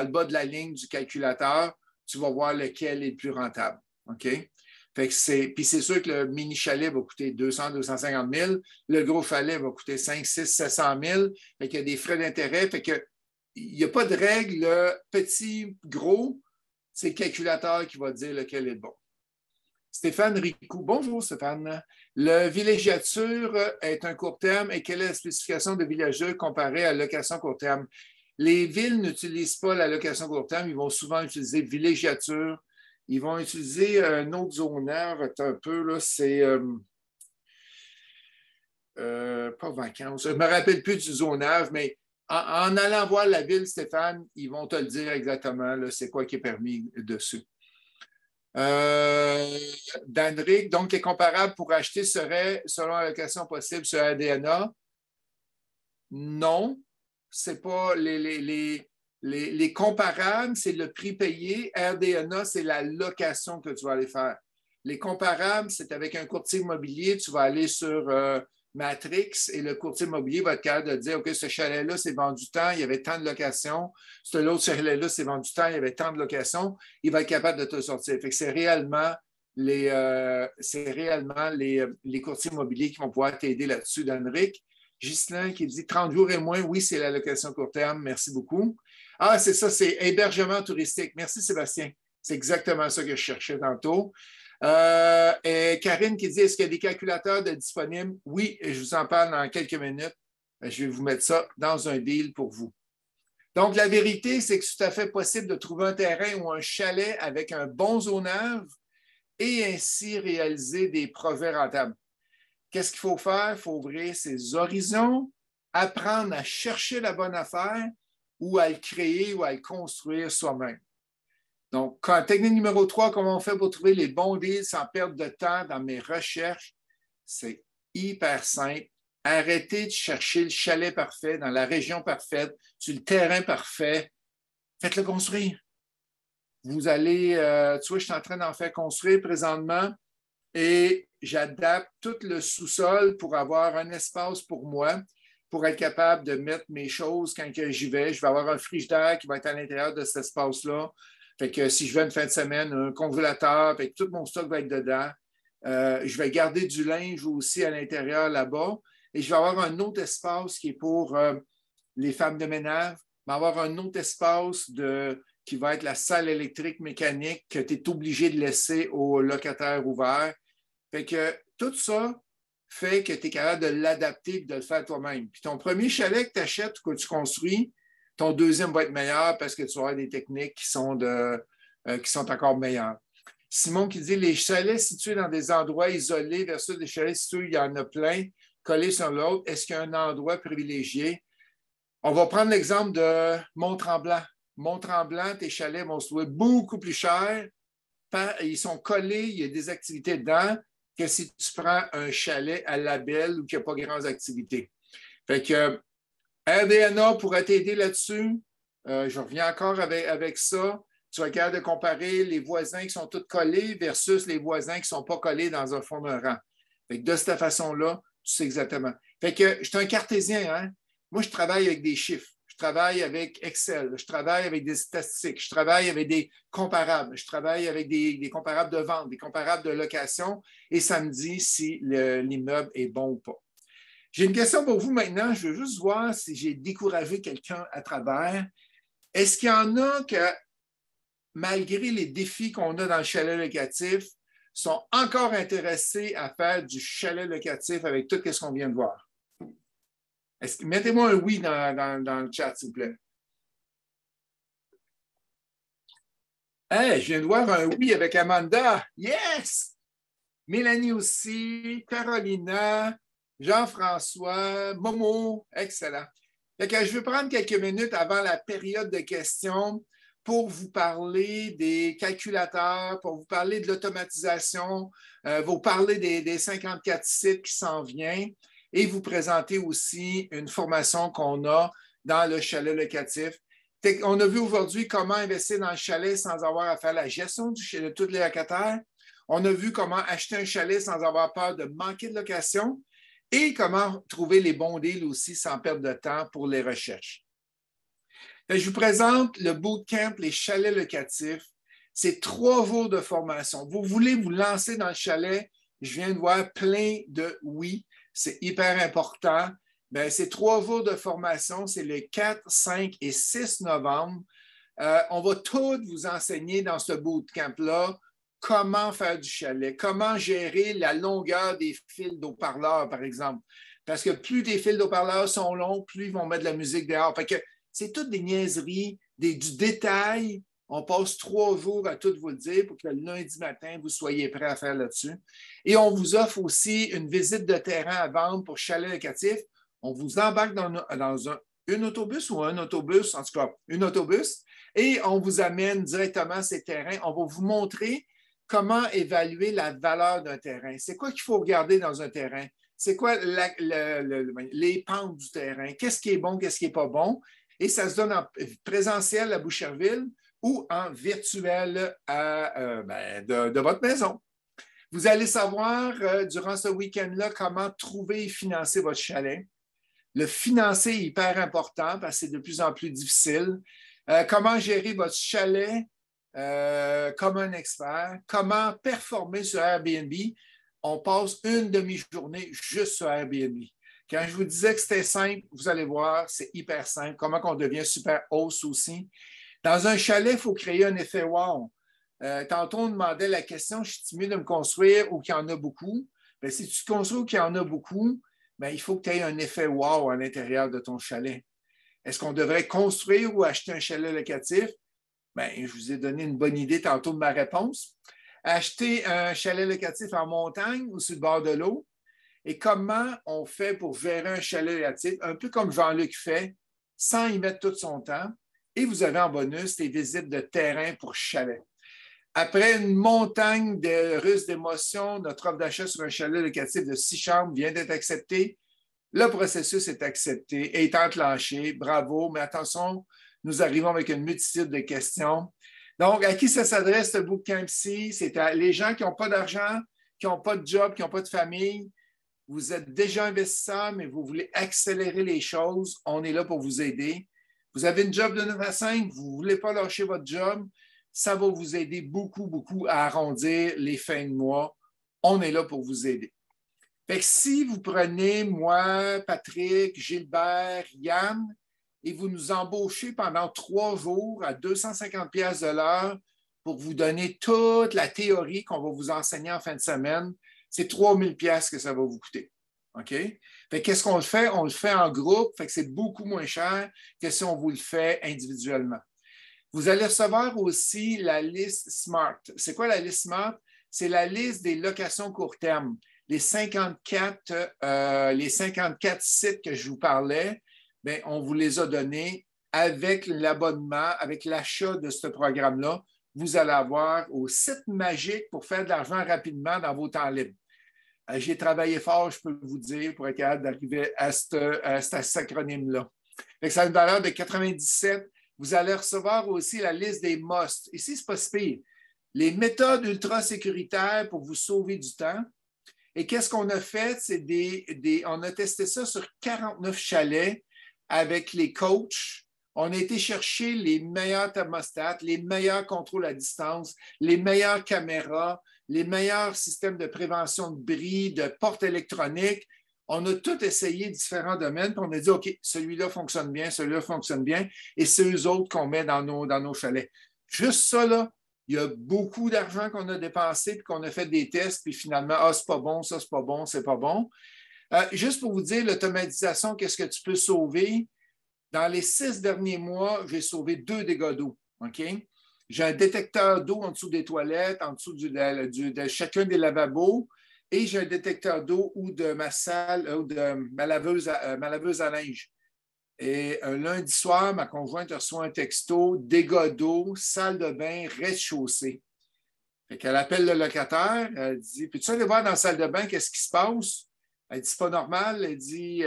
bas de la ligne du calculateur, tu vas voir lequel est le plus rentable. OK? Fait que puis c'est sûr que le mini chalet va coûter 200 250 000. Le gros chalet va coûter 5 6 700 000. Fait qu'il y a des frais d'intérêt. Fait que il n'y a pas de règle petit, gros. C'est le calculateur qui va dire lequel est bon. Stéphane Ricou. Bonjour, Stéphane. Le villégiature est un court terme et quelle est la spécification de villégiature comparée à la location court terme? Les villes n'utilisent pas la location court terme. Ils vont souvent utiliser villégiature. Ils vont utiliser un autre zoneur, un peu, là, c'est pas vacances. Je ne me rappelle plus du zonage, mais en allant voir la ville, Stéphane, ils vont te le dire exactement, c'est quoi qui est permis dessus. Danric, donc les comparables pour acheter seraient, selon la location possible, sur ADNA? Non, c'est pas les comparables, c'est le prix payé. RDNA, c'est la location que tu vas aller faire. Les comparables, c'est avec un courtier immobilier, tu vas aller sur Matrix et le courtier immobilier va être capable de dire, OK, ce chalet-là, c'est vendu tant, il y avait tant de locations. L'autre chalet-là, c'est vendu tant, il y avait tant de locations. Il va être capable de te sortir. Fait que c'est réellement les courtiers immobiliers qui vont pouvoir t'aider là-dessus, d'Henrique. Ghislain qui dit 30 jours et moins, oui, c'est la location court terme. Merci beaucoup. Ah, c'est ça, c'est hébergement touristique. Merci, Sébastien. C'est exactement ça que je cherchais tantôt. Et Karine qui dit, est-ce qu'il y a des calculateurs de disponibles? Oui, je vous en parle dans quelques minutes. Je vais vous mettre ça dans un deal pour vous. Donc, la vérité, c'est que c'est tout à fait possible de trouver un terrain ou un chalet avec un bon zonage et ainsi réaliser des projets rentables. Qu'est-ce qu'il faut faire? Il faut ouvrir ses horizons, apprendre à chercher la bonne affaire ou à le créer ou à le construire soi-même. Donc, technique numéro 3, comment on fait pour trouver les bons deals sans perdre de temps dans mes recherches? C'est hyper simple. Arrêtez de chercher le chalet parfait dans la région parfaite, sur le terrain parfait. Faites-le construire. Vous allez, tu vois, je suis en train d'en faire construire présentement et j'adapte tout le sous-sol pour avoir un espace pour moi, pour être capable de mettre mes choses quand j'y vais. Je vais avoir un frigidaire qui va être à l'intérieur de cet espace-là. Fait que si je vais une fin de semaine, un congélateur, fait que tout mon stock va être dedans. Je vais garder du linge aussi à l'intérieur là-bas. Et je vais avoir un autre espace qui est pour les femmes de ménage. Je vais avoir un autre espace qui va être la salle électrique mécanique que tu es obligé de laisser aux locataires ouverts. Fait que tout ça fait que tu es capable de l'adapter et de le faire toi-même. Puis ton premier chalet que tu achètes ou que tu construis, ton deuxième va être meilleur parce que tu vas avoir des techniques qui sont encore meilleures. Simon qui dit les chalets situés dans des endroits isolés versus des chalets situés, il y en a plein, collés sur l'autre. Est-ce qu'il y a un endroit privilégié? On va prendre l'exemple de Mont-Tremblant. Mont-Tremblant, tes chalets vont se louer beaucoup plus cher. Ils sont collés, il y a des activités dedans que si tu prends un chalet à Labelle où il n'y a pas grandes activités. Fait que RDNA pourrait t'aider là-dessus. Je reviens encore avec ça. Tu vas être capable de comparer les voisins qui sont tous collés versus les voisins qui ne sont pas collés dans un fond d'un rang. Fait que de cette façon-là, tu sais exactement. Fait que je suis un cartésien, hein? Moi, je travaille avec des chiffres. Je travaille avec Excel. Je travaille avec des statistiques. Je travaille avec des comparables. Je travaille avec des comparables de vente, des comparables de location. Et ça me dit si l'immeuble est bon ou pas. J'ai une question pour vous maintenant. Je veux juste voir si j'ai découragé quelqu'un à travers. Est-ce qu'il y en a que, malgré les défis qu'on a dans le chalet locatif, sont encore intéressés à faire du chalet locatif avec tout ce qu'on vient de voir? Mettez-moi un oui dans le chat, s'il vous plaît. Hey, je viens de voir un oui avec Amanda. Yes! Mélanie aussi, Carolina, Jean-François, Momo, excellent. Fait que je vais prendre quelques minutes avant la période de questions pour vous parler des calculateurs, pour vous parler de l'automatisation, vous parler des 54 sites qui s'en viennent et vous présenter aussi une formation qu'on a dans le chalet locatif. On a vu aujourd'hui comment investir dans le chalet sans avoir à faire la gestion de tous les locataires. On a vu comment acheter un chalet sans avoir peur de manquer de location et comment trouver les bons deals aussi sans perdre de temps pour les recherches. Je vous présente le bootcamp Les chalets locatifs. C'est 3 jours de formation. Vous voulez vous lancer dans le chalet? Je viens de voir plein de oui. C'est hyper important. Bien, c'est 3 jours de formation. C'est les 4, 5 et 6 novembre. On va tout vous enseigner dans ce bootcamp-là comment faire du chalet, comment gérer la longueur des fils d'haut-parleurs, par exemple. Parce que plus des fils d'haut-parleurs sont longs, plus ils vont mettre de la musique dehors. Fait que c'est toutes des niaiseries, du détail. On passe 3 jours à tout vous le dire pour que le lundi matin, vous soyez prêts à faire là-dessus. Et on vous offre aussi une visite de terrain à vendre pour chalet locatif. On vous embarque dans un autobus ou un autobus, en tout cas, un autobus, et on vous amène directement à ces terrains. On va vous montrer comment évaluer la valeur d'un terrain. C'est quoi qu'il faut regarder dans un terrain? C'est quoi les pentes du terrain? Qu'est-ce qui est bon, qu'est-ce qui n'est pas bon? Et ça se donne en présentiel à Boucherville ou en virtuel de votre maison. Vous allez savoir durant ce week-end-là comment trouver et financer votre chalet. Le financer est hyper important parce que c'est de plus en plus difficile. Comment gérer votre chalet comme un expert. Comment performer sur Airbnb. On passe une demi-journée juste sur Airbnb. Quand je vous disais que c'était simple, vous allez voir, c'est hyper simple. Comment on devient super host aussi. Dans un chalet, il faut créer un effet wow. Tantôt, on demandait la question, je suis mieux de me construire ou qu'il y en a beaucoup? Bien, si tu te construis ou qu'il y en a beaucoup, bien, il faut que tu aies un effet wow à l'intérieur de ton chalet. Est-ce qu'on devrait construire ou acheter un chalet locatif? Bien, je vous ai donné une bonne idée tantôt de ma réponse. Acheter un chalet locatif en montagne ou sur le bord de l'eau. Et comment on fait pour gérer un chalet locatif, un peu comme Jean-Luc fait, sans y mettre tout son temps. Et vous avez en bonus des visites de terrain pour chalet. Après une montagne de russes d'émotions, notre offre d'achat sur un chalet locatif de 6 chambres vient d'être acceptée. Le processus est accepté, est enclenché. Bravo, mais attention, nous arrivons avec une multitude de questions. Donc, à qui ça s'adresse, ce bootcamp-ci? C'est à les gens qui n'ont pas d'argent, qui n'ont pas de job, qui n'ont pas de famille. Vous êtes déjà investisseur, mais vous voulez accélérer les choses. On est là pour vous aider. Vous avez une job de 9 à 5, vous ne voulez pas lâcher votre job. Ça va vous aider beaucoup, beaucoup à arrondir les fins de mois. On est là pour vous aider. Fait que si vous prenez moi, Patrick, Gilbert, Yann, et vous nous embauchez pendant 3 jours à 250$ de l'heure pour vous donner toute la théorie qu'on va vous enseigner en fin de semaine, c'est 3000$ que ça va vous coûter. OK? Fait que qu'est-ce qu'on le fait? On le fait en groupe, fait que c'est beaucoup moins cher que si on vous le fait individuellement. Vous allez recevoir aussi la liste SMART. C'est quoi la liste SMART? C'est la liste des locations court terme. Les 54 sites que je vous parlais, bien, on vous les a donnés avec l'abonnement, avec l'achat de ce programme-là. Vous allez avoir au site magique pour faire de l'argent rapidement dans vos temps libres. J'ai travaillé fort, je peux vous dire, pour être capable d'arriver à cet acronyme-là. Ça a une valeur de 97. Vous allez recevoir aussi la liste des musts. Ici, ce n'est pas si pire. Les méthodes ultra sécuritaires pour vous sauver du temps. Et qu'est-ce qu'on a fait? On a testé ça sur 49 chalets avec les coachs. On a été chercher les meilleurs thermostats, les meilleurs contrôles à distance, les meilleures caméras, les meilleurs systèmes de prévention de bris, de portes électroniques. On a tout essayé différents domaines, puis on a dit, OK, celui-là fonctionne bien, celui-là fonctionne bien, et c'est eux autres qu'on met dans nos chalets. Juste ça, là, il y a beaucoup d'argent qu'on a dépensé, puis qu'on a fait des tests, puis finalement, c'est pas bon, ça, c'est pas bon, c'est pas bon. Juste pour vous dire, l'automatisation, qu'est-ce que tu peux sauver? Dans les 6 derniers mois, j'ai sauvé 2 dégâts d'eau. OK? J'ai un détecteur d'eau en dessous des toilettes, en dessous de chacun des lavabos, et j'ai un détecteur d'eau ou de ma salle, ou de ma laveuse à linge. Et un lundi soir, ma conjointe reçoit un texto, dégâts d'eau, salle de bain, rez-de-chaussée. Fait qu'elle appelle le locataire, elle dit, peux-tu aller voir dans la salle de bain, qu'est-ce qui se passe? Elle dit, c'est pas normal. Elle dit,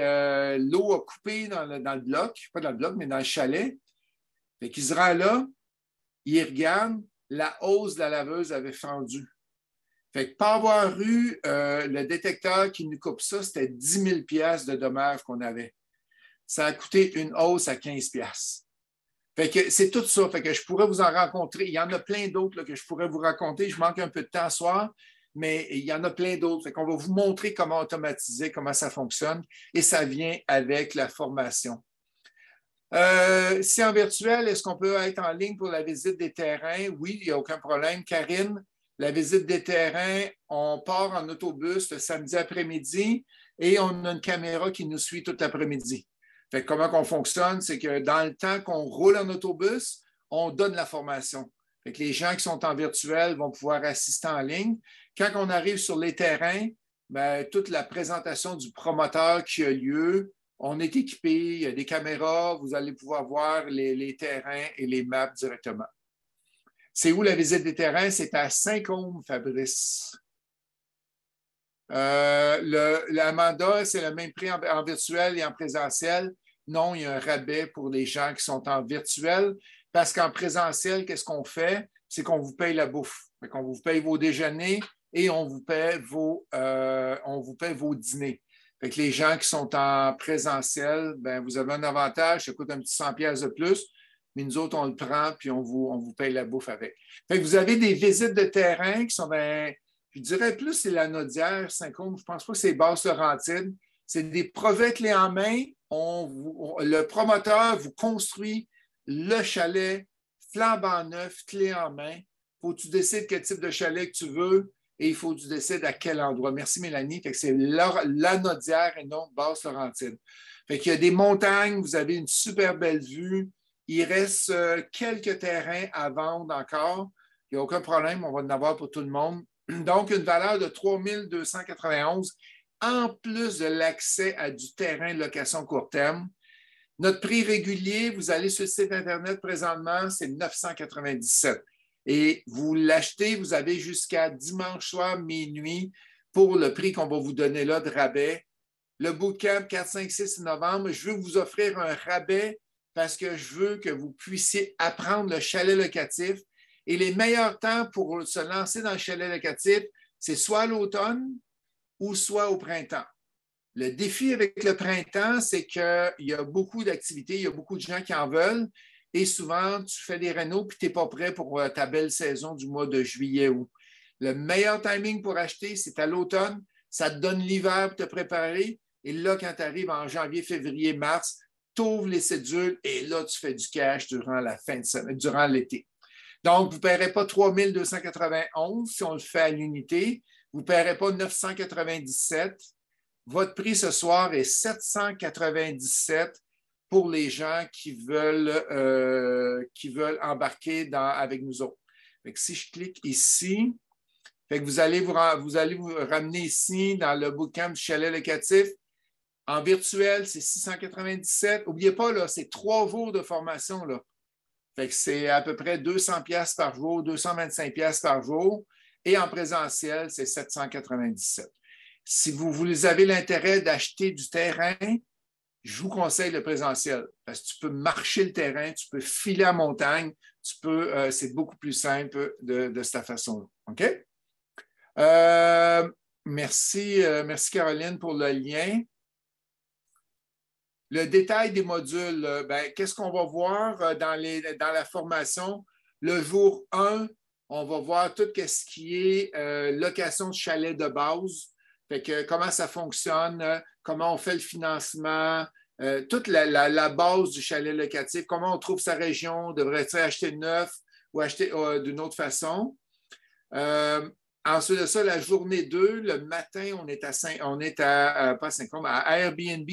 l'eau a coupé dans le bloc, pas dans le bloc, mais dans le chalet. Fait qu'il se rend là, il regarde, la hausse de la laveuse avait fendu. Fait que pas avoir eu le détecteur qui nous coupe ça, c'était 10 000$ de dommages qu'on avait. Ça a coûté une hausse à 15$. Fait que c'est tout ça. Fait que je pourrais vous en rencontrer. Il y en a plein d'autres là, que je pourrais vous raconter. Je manque un peu de temps ce soir, mais il y en a plein d'autres. Fait qu'on va vous montrer comment automatiser, comment ça fonctionne, et ça vient avec la formation. Si en virtuel, est-ce qu'on peut être en ligne pour la visite des terrains? Oui, il n'y a aucun problème. Karine, la visite des terrains, on part en autobus le samedi après-midi et on a une caméra qui nous suit tout l'après-midi. Fait que comment on fonctionne, c'est que dans le temps qu'on roule en autobus, on donne la formation. Fait que les gens qui sont en virtuel vont pouvoir assister en ligne. Quand on arrive sur les terrains, bien, toute la présentation du promoteur qui a lieu, on est équipé, il y a des caméras, vous allez pouvoir voir les terrains et les maps directement. C'est où la visite des terrains? C'est à Saint-Côme, Fabrice. Le mandat, c'est le même prix en virtuel et en présentiel. Non, il y a un rabais pour les gens qui sont en virtuel parce qu'en présentiel, qu'est-ce qu'on fait? C'est qu'on vous paye la bouffe. On vous paye vos déjeuners et on vous paye vos dîners. Fait que les gens qui sont en présentiel, ben, vous avez un avantage, ça coûte un petit 100$ de plus, mais nous autres, on le prend puis on vous paye la bouffe avec. Fait que vous avez des visites de terrain qui sont, ben, je dirais plus c'est la Naudière, Saint-Côme, je ne pense pas que c'est Basse-Laurentide. C'est des projets clés en main. Le promoteur vous construit le chalet flambant neuf, clé en main. Il faut que tu décides quel type de chalet que tu veux. Et il faut que tu décides à quel endroit. Merci, Mélanie. Fait que c'est la Naudière et non Basse-Laurentide. Fait qu'il y a des montagnes, vous avez une super belle vue. Il reste quelques terrains à vendre encore. Il n'y a aucun problème, on va en avoir pour tout le monde. Donc, une valeur de 3 291 en plus de l'accès à du terrain de location court terme. Notre prix régulier, vous allez sur le site Internet présentement, c'est 997. Et vous l'achetez, vous avez jusqu'à dimanche soir, minuit, pour le prix qu'on va vous donner là de rabais. Le bootcamp 4, 5, 6 novembre, je veux vous offrir un rabais parce que je veux que vous puissiez apprendre le chalet locatif. Et les meilleurs temps pour se lancer dans le chalet locatif, c'est soit à l'automne ou soit au printemps. Le défi avec le printemps, c'est qu'il y a beaucoup d'activités, il y a beaucoup de gens qui en veulent. Et souvent, tu fais des rénaux puis tu n'es pas prêt pour ta belle saison du mois de juillet-août. Le meilleur timing pour acheter, c'est à l'automne. Ça te donne l'hiver pour te préparer. Et là, quand tu arrives en janvier, février, mars, tu ouvres les cédules et là, tu fais du cash durant la fin de semaine, durant l'été. Donc, vous ne paierez pas 3 291 si on le fait à l'unité. Vous ne paierez pas 997. Votre prix ce soir est 797 pour les gens qui veulent embarquer avec nous autres. Fait que si je clique ici, fait que vous allez vous ramener ici dans le bootcamp du chalet locatif. En virtuel, c'est 697. N'oubliez pas, là, c'est 3 jours de formation. Là. Fait que c'est à peu près 200$ par jour, 225$ par jour. Et en présentiel, c'est 797. Si vous avez l'intérêt d'acheter du terrain, je vous conseille le présentiel parce que tu peux marcher le terrain, tu peux filer à montagne, c'est beaucoup plus simple de cette façon-là. OK? Merci Caroline pour le lien. Le détail des modules, qu'est-ce qu'on va voir dans la formation? Le jour 1, on va voir tout ce qui est location de chalet de base. Fait que, comment ça fonctionne, comment on fait le financement, toute la base du chalet locatif, comment on trouve sa région, devrait-il acheter neuf ou acheter d'une autre façon. Ensuite de ça, la journée 2, le matin, on est à Airbnb.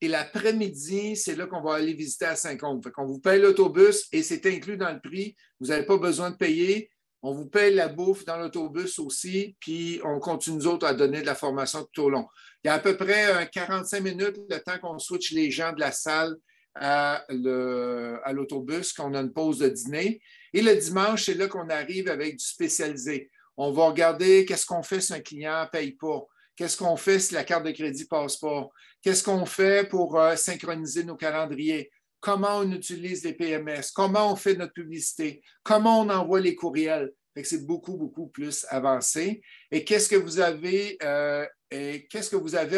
Et l'après-midi, c'est là qu'on va aller visiter à Saint-Côme. Fait qu'on vous paye l'autobus et c'est inclus dans le prix. Vous n'avez pas besoin de payer. On vous paye la bouffe dans l'autobus aussi, puis on continue, nous autres, à donner de la formation tout au long. Il y a à peu près 45 minutes, le temps qu'on switch les gens de la salle à l'autobus, qu'on a une pause de dîner. Et le dimanche, c'est là qu'on arrive avec du spécialisé. On va regarder qu'est-ce qu'on fait si un client ne paye pas. Qu'est-ce qu'on fait si la carte de crédit ne passe pas? Qu'est-ce qu'on fait pour synchroniser nos calendriers? Comment on utilise les PMS? Comment on fait notre publicité? Comment on envoie les courriels? Fait que c'est beaucoup, beaucoup plus avancé. Et qu'est-ce que vous avez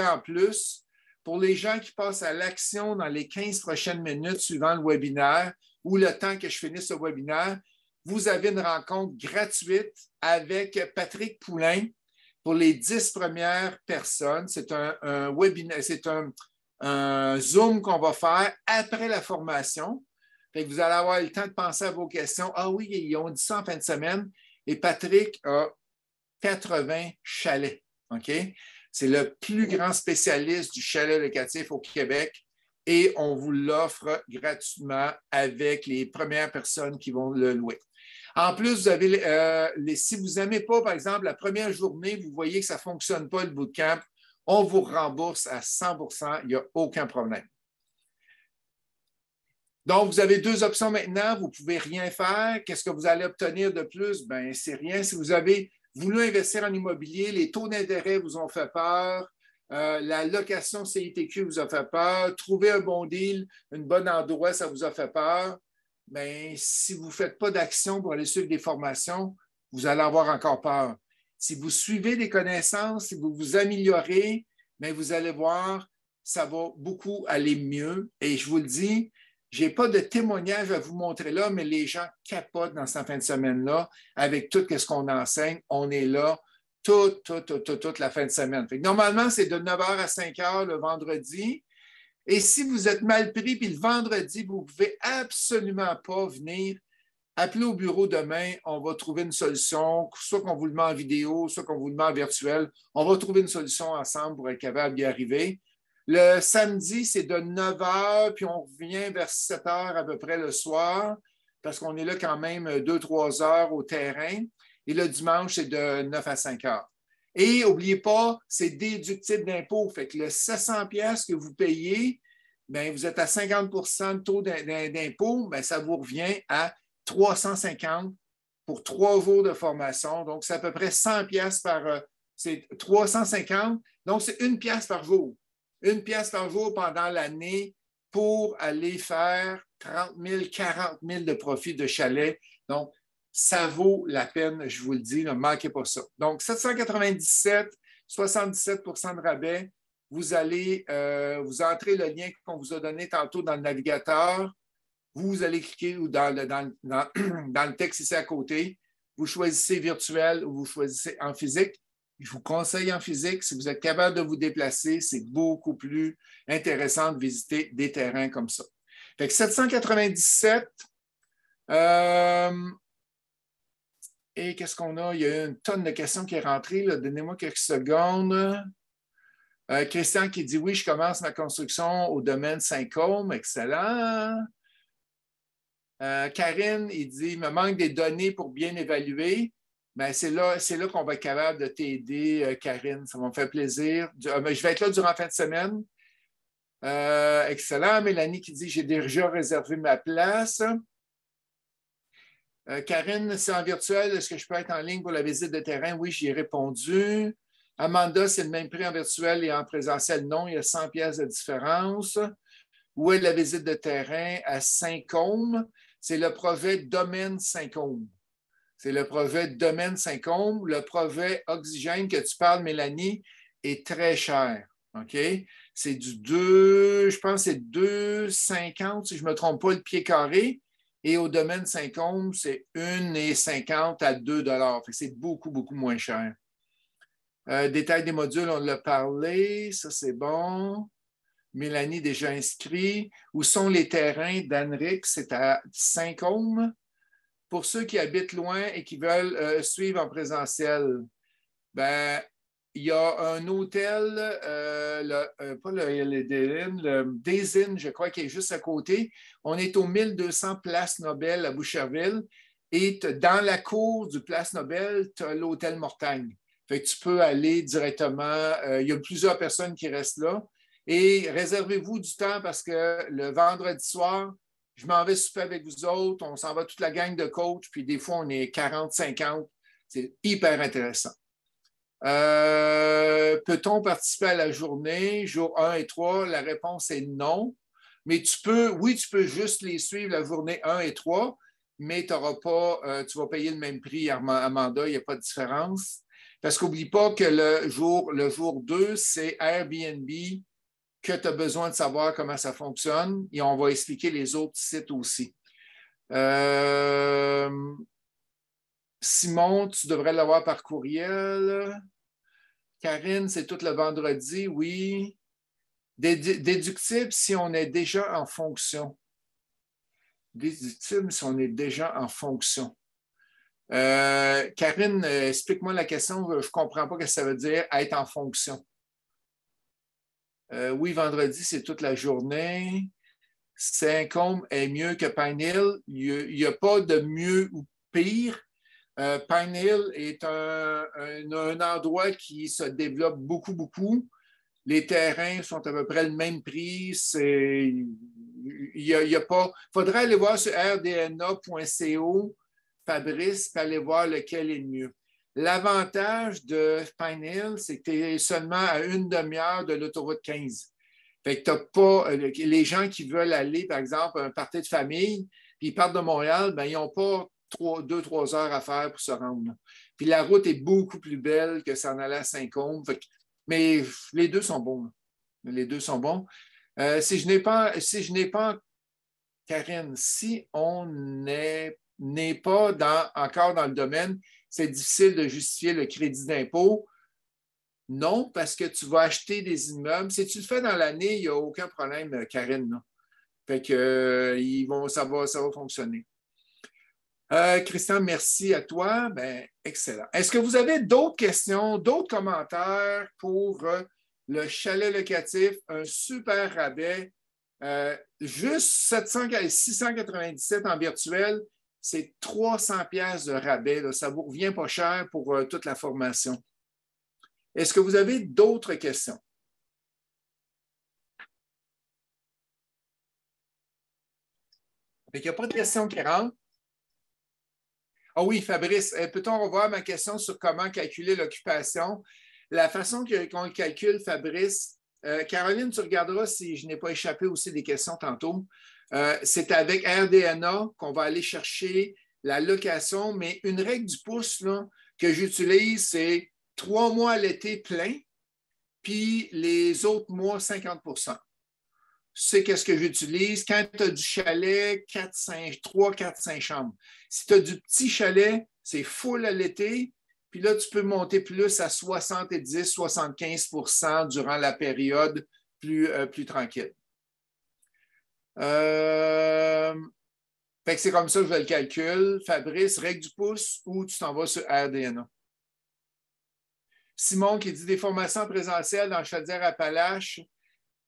en plus? Pour les gens qui passent à l'action dans les 15 prochaines minutes suivant le webinaire, ou le temps que je finisse ce webinaire, vous avez une rencontre gratuite avec Patrick Poulain pour les 10 premières personnes. C'est un webinaire, c'est un Zoom qu'on va faire après la formation. Fait que vous allez avoir le temps de penser à vos questions. Ah oui, ils ont dit ça en fin de semaine. Et Patrick a 80 chalets. OK? C'est le plus grand spécialiste du chalet locatif au Québec et on vous l'offre gratuitement avec les premières personnes qui vont le louer. En plus, vous avez, si vous n'aimez pas, par exemple, la première journée, vous voyez que ça ne fonctionne pas, le bootcamp, on vous rembourse à 100 %, il n'y a aucun problème. Donc, vous avez deux options maintenant, vous ne pouvez rien faire. Qu'est-ce que vous allez obtenir de plus? Bien, c'est rien. Si vous avez voulu investir en immobilier, les taux d'intérêt vous ont fait peur, la location CITQ vous a fait peur, trouver un bon deal, un bon endroit, ça vous a fait peur. Bien, si vous ne faites pas d'action pour aller suivre des formations, vous allez avoir encore peur. Si vous suivez des connaissances, si vous vous améliorez, bien, vous allez voir, ça va beaucoup aller mieux. Et je vous le dis, je n'ai pas de témoignage à vous montrer là, mais les gens capotent dans cette fin de semaine-là avec tout ce qu'on enseigne. On est là toute la fin de semaine. Fait que normalement, c'est de 9 h à 5 h le vendredi. Et si vous êtes mal pris, puis le vendredi, vous ne pouvez absolument pas venir, appelez au bureau demain, on va trouver une solution, soit qu'on vous le met en vidéo, soit qu'on vous le met en virtuel. On va trouver une solution ensemble pour être capable d'y arriver. Le samedi, c'est de 9 h, puis on revient vers 7 h à peu près le soir, parce qu'on est là quand même 2-3 heures au terrain. Et le dimanche, c'est de 9 à 5 h. Et n'oubliez pas, c'est déductible d'impôt. Fait que le 700 $ que vous payez, bien, vous êtes à 50 % de taux d'impôt, bien, ça vous revient à 350 pour 3 jours de formation. Donc, c'est à peu près 100 $ c'est 350. Donc, c'est 1 $ par jour. 1 $ par jour pendant l'année pour aller faire 30 000, 40 000 de profit de chalet. Donc, ça vaut la peine, je vous le dis, ne manquez pas ça. Donc, 797, 77 % de rabais. Vous allez, vous entrez le lien qu'on vous a donné tantôt dans le navigateur. Vous allez cliquer dans le texte ici à côté. Vous choisissez virtuel ou vous choisissez en physique. Je vous conseille en physique. Si vous êtes capable de vous déplacer, c'est beaucoup plus intéressant de visiter des terrains comme ça. Fait que 797. Et qu'est-ce qu'on a? Il y a une tonne de questions qui est rentrée. Donnez-moi quelques secondes. Christian qui dit « Oui, je commence ma construction au domaine Saint-Côme. » Excellent. Karine, il dit « Il me manque des données pour bien évaluer. » Bien, c'est là qu'on va être capable de t'aider, Karine. Ça va me faire plaisir. Je vais être là durant la fin de semaine. Excellent. Mélanie qui dit « J'ai déjà réservé ma place. » Karine, c'est en virtuel. Est-ce que je peux être en ligne pour la visite de terrain? Oui, j'y ai répondu. Amanda, c'est le même prix en virtuel et en présentiel? Non, il y a 100 $ de différence. Où est la visite de terrain? À Saint-Côme. C'est le projet Domaine Saint-Côme. C'est le projet Domaine Saint-Côme. Le projet Oxygène que tu parles, Mélanie, est très cher. OK? C'est du 2, je pense que c'est 2,50 si je ne me trompe pas, le pied carré. Et au domaine Saint-Côme, c'est 1,50 à 2 $. C'est beaucoup, beaucoup moins cher. Détail des modules, on l'a parlé. Ça, c'est bon. Mélanie, déjà inscrit. Où sont les terrains d'Anric? C'est à Saint-Côme. Pour ceux qui habitent loin et qui veulent suivre en présentiel, ben, il y a un hôtel, pas le Des Inns, je crois, qui est juste à côté. On est au 1200 Place Nobel à Boucherville. Et dans la cour du Place Nobel, tu as l'hôtel Mortagne. Fait que tu peux aller directement. Il y a plusieurs personnes qui restent là. Et réservez-vous du temps parce que le vendredi soir, je m'en vais souper avec vous autres. On s'en va toute la gang de coachs. Puis des fois, on est 40, 50. C'est hyper intéressant. Peut-on participer à la journée, jour 1 et 3? La réponse est non. Mais tu peux juste les suivre la journée 1 et 3, mais tu vas payer le même prix, Amanda, il n'y a pas de différence. Parce qu'oublie pas que le jour 2, c'est Airbnb que tu as besoin de savoir comment ça fonctionne et on va expliquer les autres sites aussi. Simon, tu devrais l'avoir par courriel. Karine, c'est tout le vendredi, oui. Déductible si on est déjà en fonction. Déductible si on est déjà en fonction. Karine, explique-moi la question. Je ne comprends pas ce que ça veut dire être en fonction. Oui, vendredi, c'est toute la journée. Saint-Côme est mieux que Pine Hill. Il n'y a pas de mieux ou pire. Pine Hill est un endroit qui se développe beaucoup, beaucoup. Les terrains sont à peu près le même prix. Il y a pas. Il faudrait aller voir sur rdna.co, Fabrice, pour aller voir lequel est le mieux. L'avantage de Pine Hill, c'est que tu es seulement à une demi-heure de l'autoroute 15. Fait que tu n'as pas. Les gens qui veulent aller, par exemple, à un party de famille, puis ils partent de Montréal, ben, ils n'ont pas 2-3 heures à faire pour se rendre. Puis la route est beaucoup plus belle que s'en aller à Saint-Côme. Mais les deux sont bons. Les deux sont bons. Si je n'ai pas, Karine, si on n'est pas encore dans le domaine, c'est difficile de justifier le crédit d'impôt. Non, parce que tu vas acheter des immeubles. Si tu le fais dans l'année, il n'y a aucun problème, Karine. Là. Fait que ça va fonctionner. Christian, merci à toi. Ben, excellent. Est-ce que vous avez d'autres questions, d'autres commentaires pour le chalet locatif? Un super rabais. Juste 697 en virtuel, c'est 300 pièces de rabais. Là. Ça ne vous revient pas cher pour toute la formation. Est-ce que vous avez d'autres questions? Il n'y a pas de questions qui rentrent. Ah oui, Fabrice, peut-on revoir ma question sur comment calculer l'occupation? La façon qu'on calcule, Fabrice, Caroline, tu regarderas si je n'ai pas échappé aussi des questions tantôt. C'est avec RDNA qu'on va aller chercher la location, mais une règle du pouce là, que j'utilise, c'est 3 mois à l'été plein, puis les autres mois, 50%. C'est qu'est-ce que j'utilise. Quand tu as du chalet, 3, 4, 5 chambres. Si tu as du petit chalet, c'est full à l'été, puis là, tu peux monter plus à 70-75% durant la période plus tranquille. Fait que c'est comme ça que je le calcule. Fabrice, règle du pouce ou tu t'en vas sur RDNA. Simon qui dit des formations présentielles dans Chaudière-Appalaches.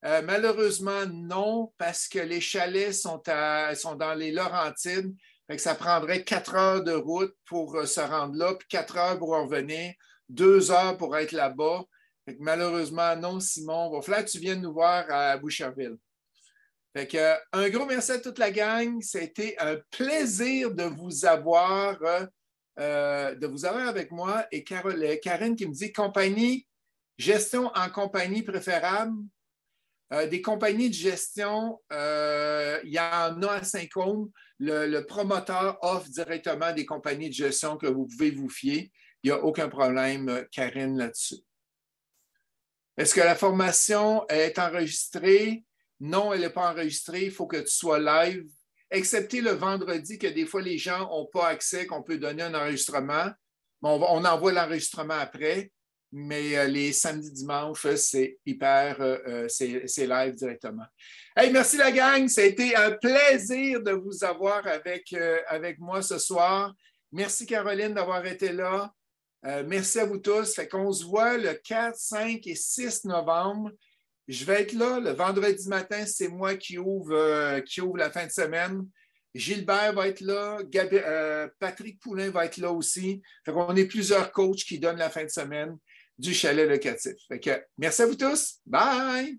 Malheureusement, non, parce que les chalets sont dans les Laurentides. Fait que ça prendrait 4 heures de route pour se rendre là, puis 4 heures pour en revenir, 2 heures pour être là-bas. Fait que malheureusement, non, Simon. Il va falloir que tu viennes nous voir à Boucherville. Fait que, un gros merci à toute la gang. Ça a été un plaisir de vous avoir avec moi. Et Karine qui me dit compagnie, gestion en compagnie préférable. Des compagnies de gestion, il y en a à Saint-Côme. Le promoteur offre directement des compagnies de gestion que vous pouvez vous fier. Il n'y a aucun problème, Karine, là-dessus. Est-ce que la formation est enregistrée? Non, elle n'est pas enregistrée. Il faut que tu sois live, excepté le vendredi que des fois les gens n'ont pas accès, qu'on peut donner un enregistrement. Bon, on envoie l'enregistrement après. Mais les samedis, dimanches, c'est c'est live directement. Hey, merci la gang. Ça a été un plaisir de vous avoir avec moi ce soir. Merci Caroline d'avoir été là. Merci à vous tous. Fait qu'on se voit le 4, 5 et 6 novembre. Je vais être là. Le vendredi matin, c'est moi qui ouvre la fin de semaine. Gilbert va être là. Patrick Poulain va être là aussi. Fait qu'on est plusieurs coachs qui donnent la fin de semaine du chalet locatif. Fait que, merci à vous tous. Bye!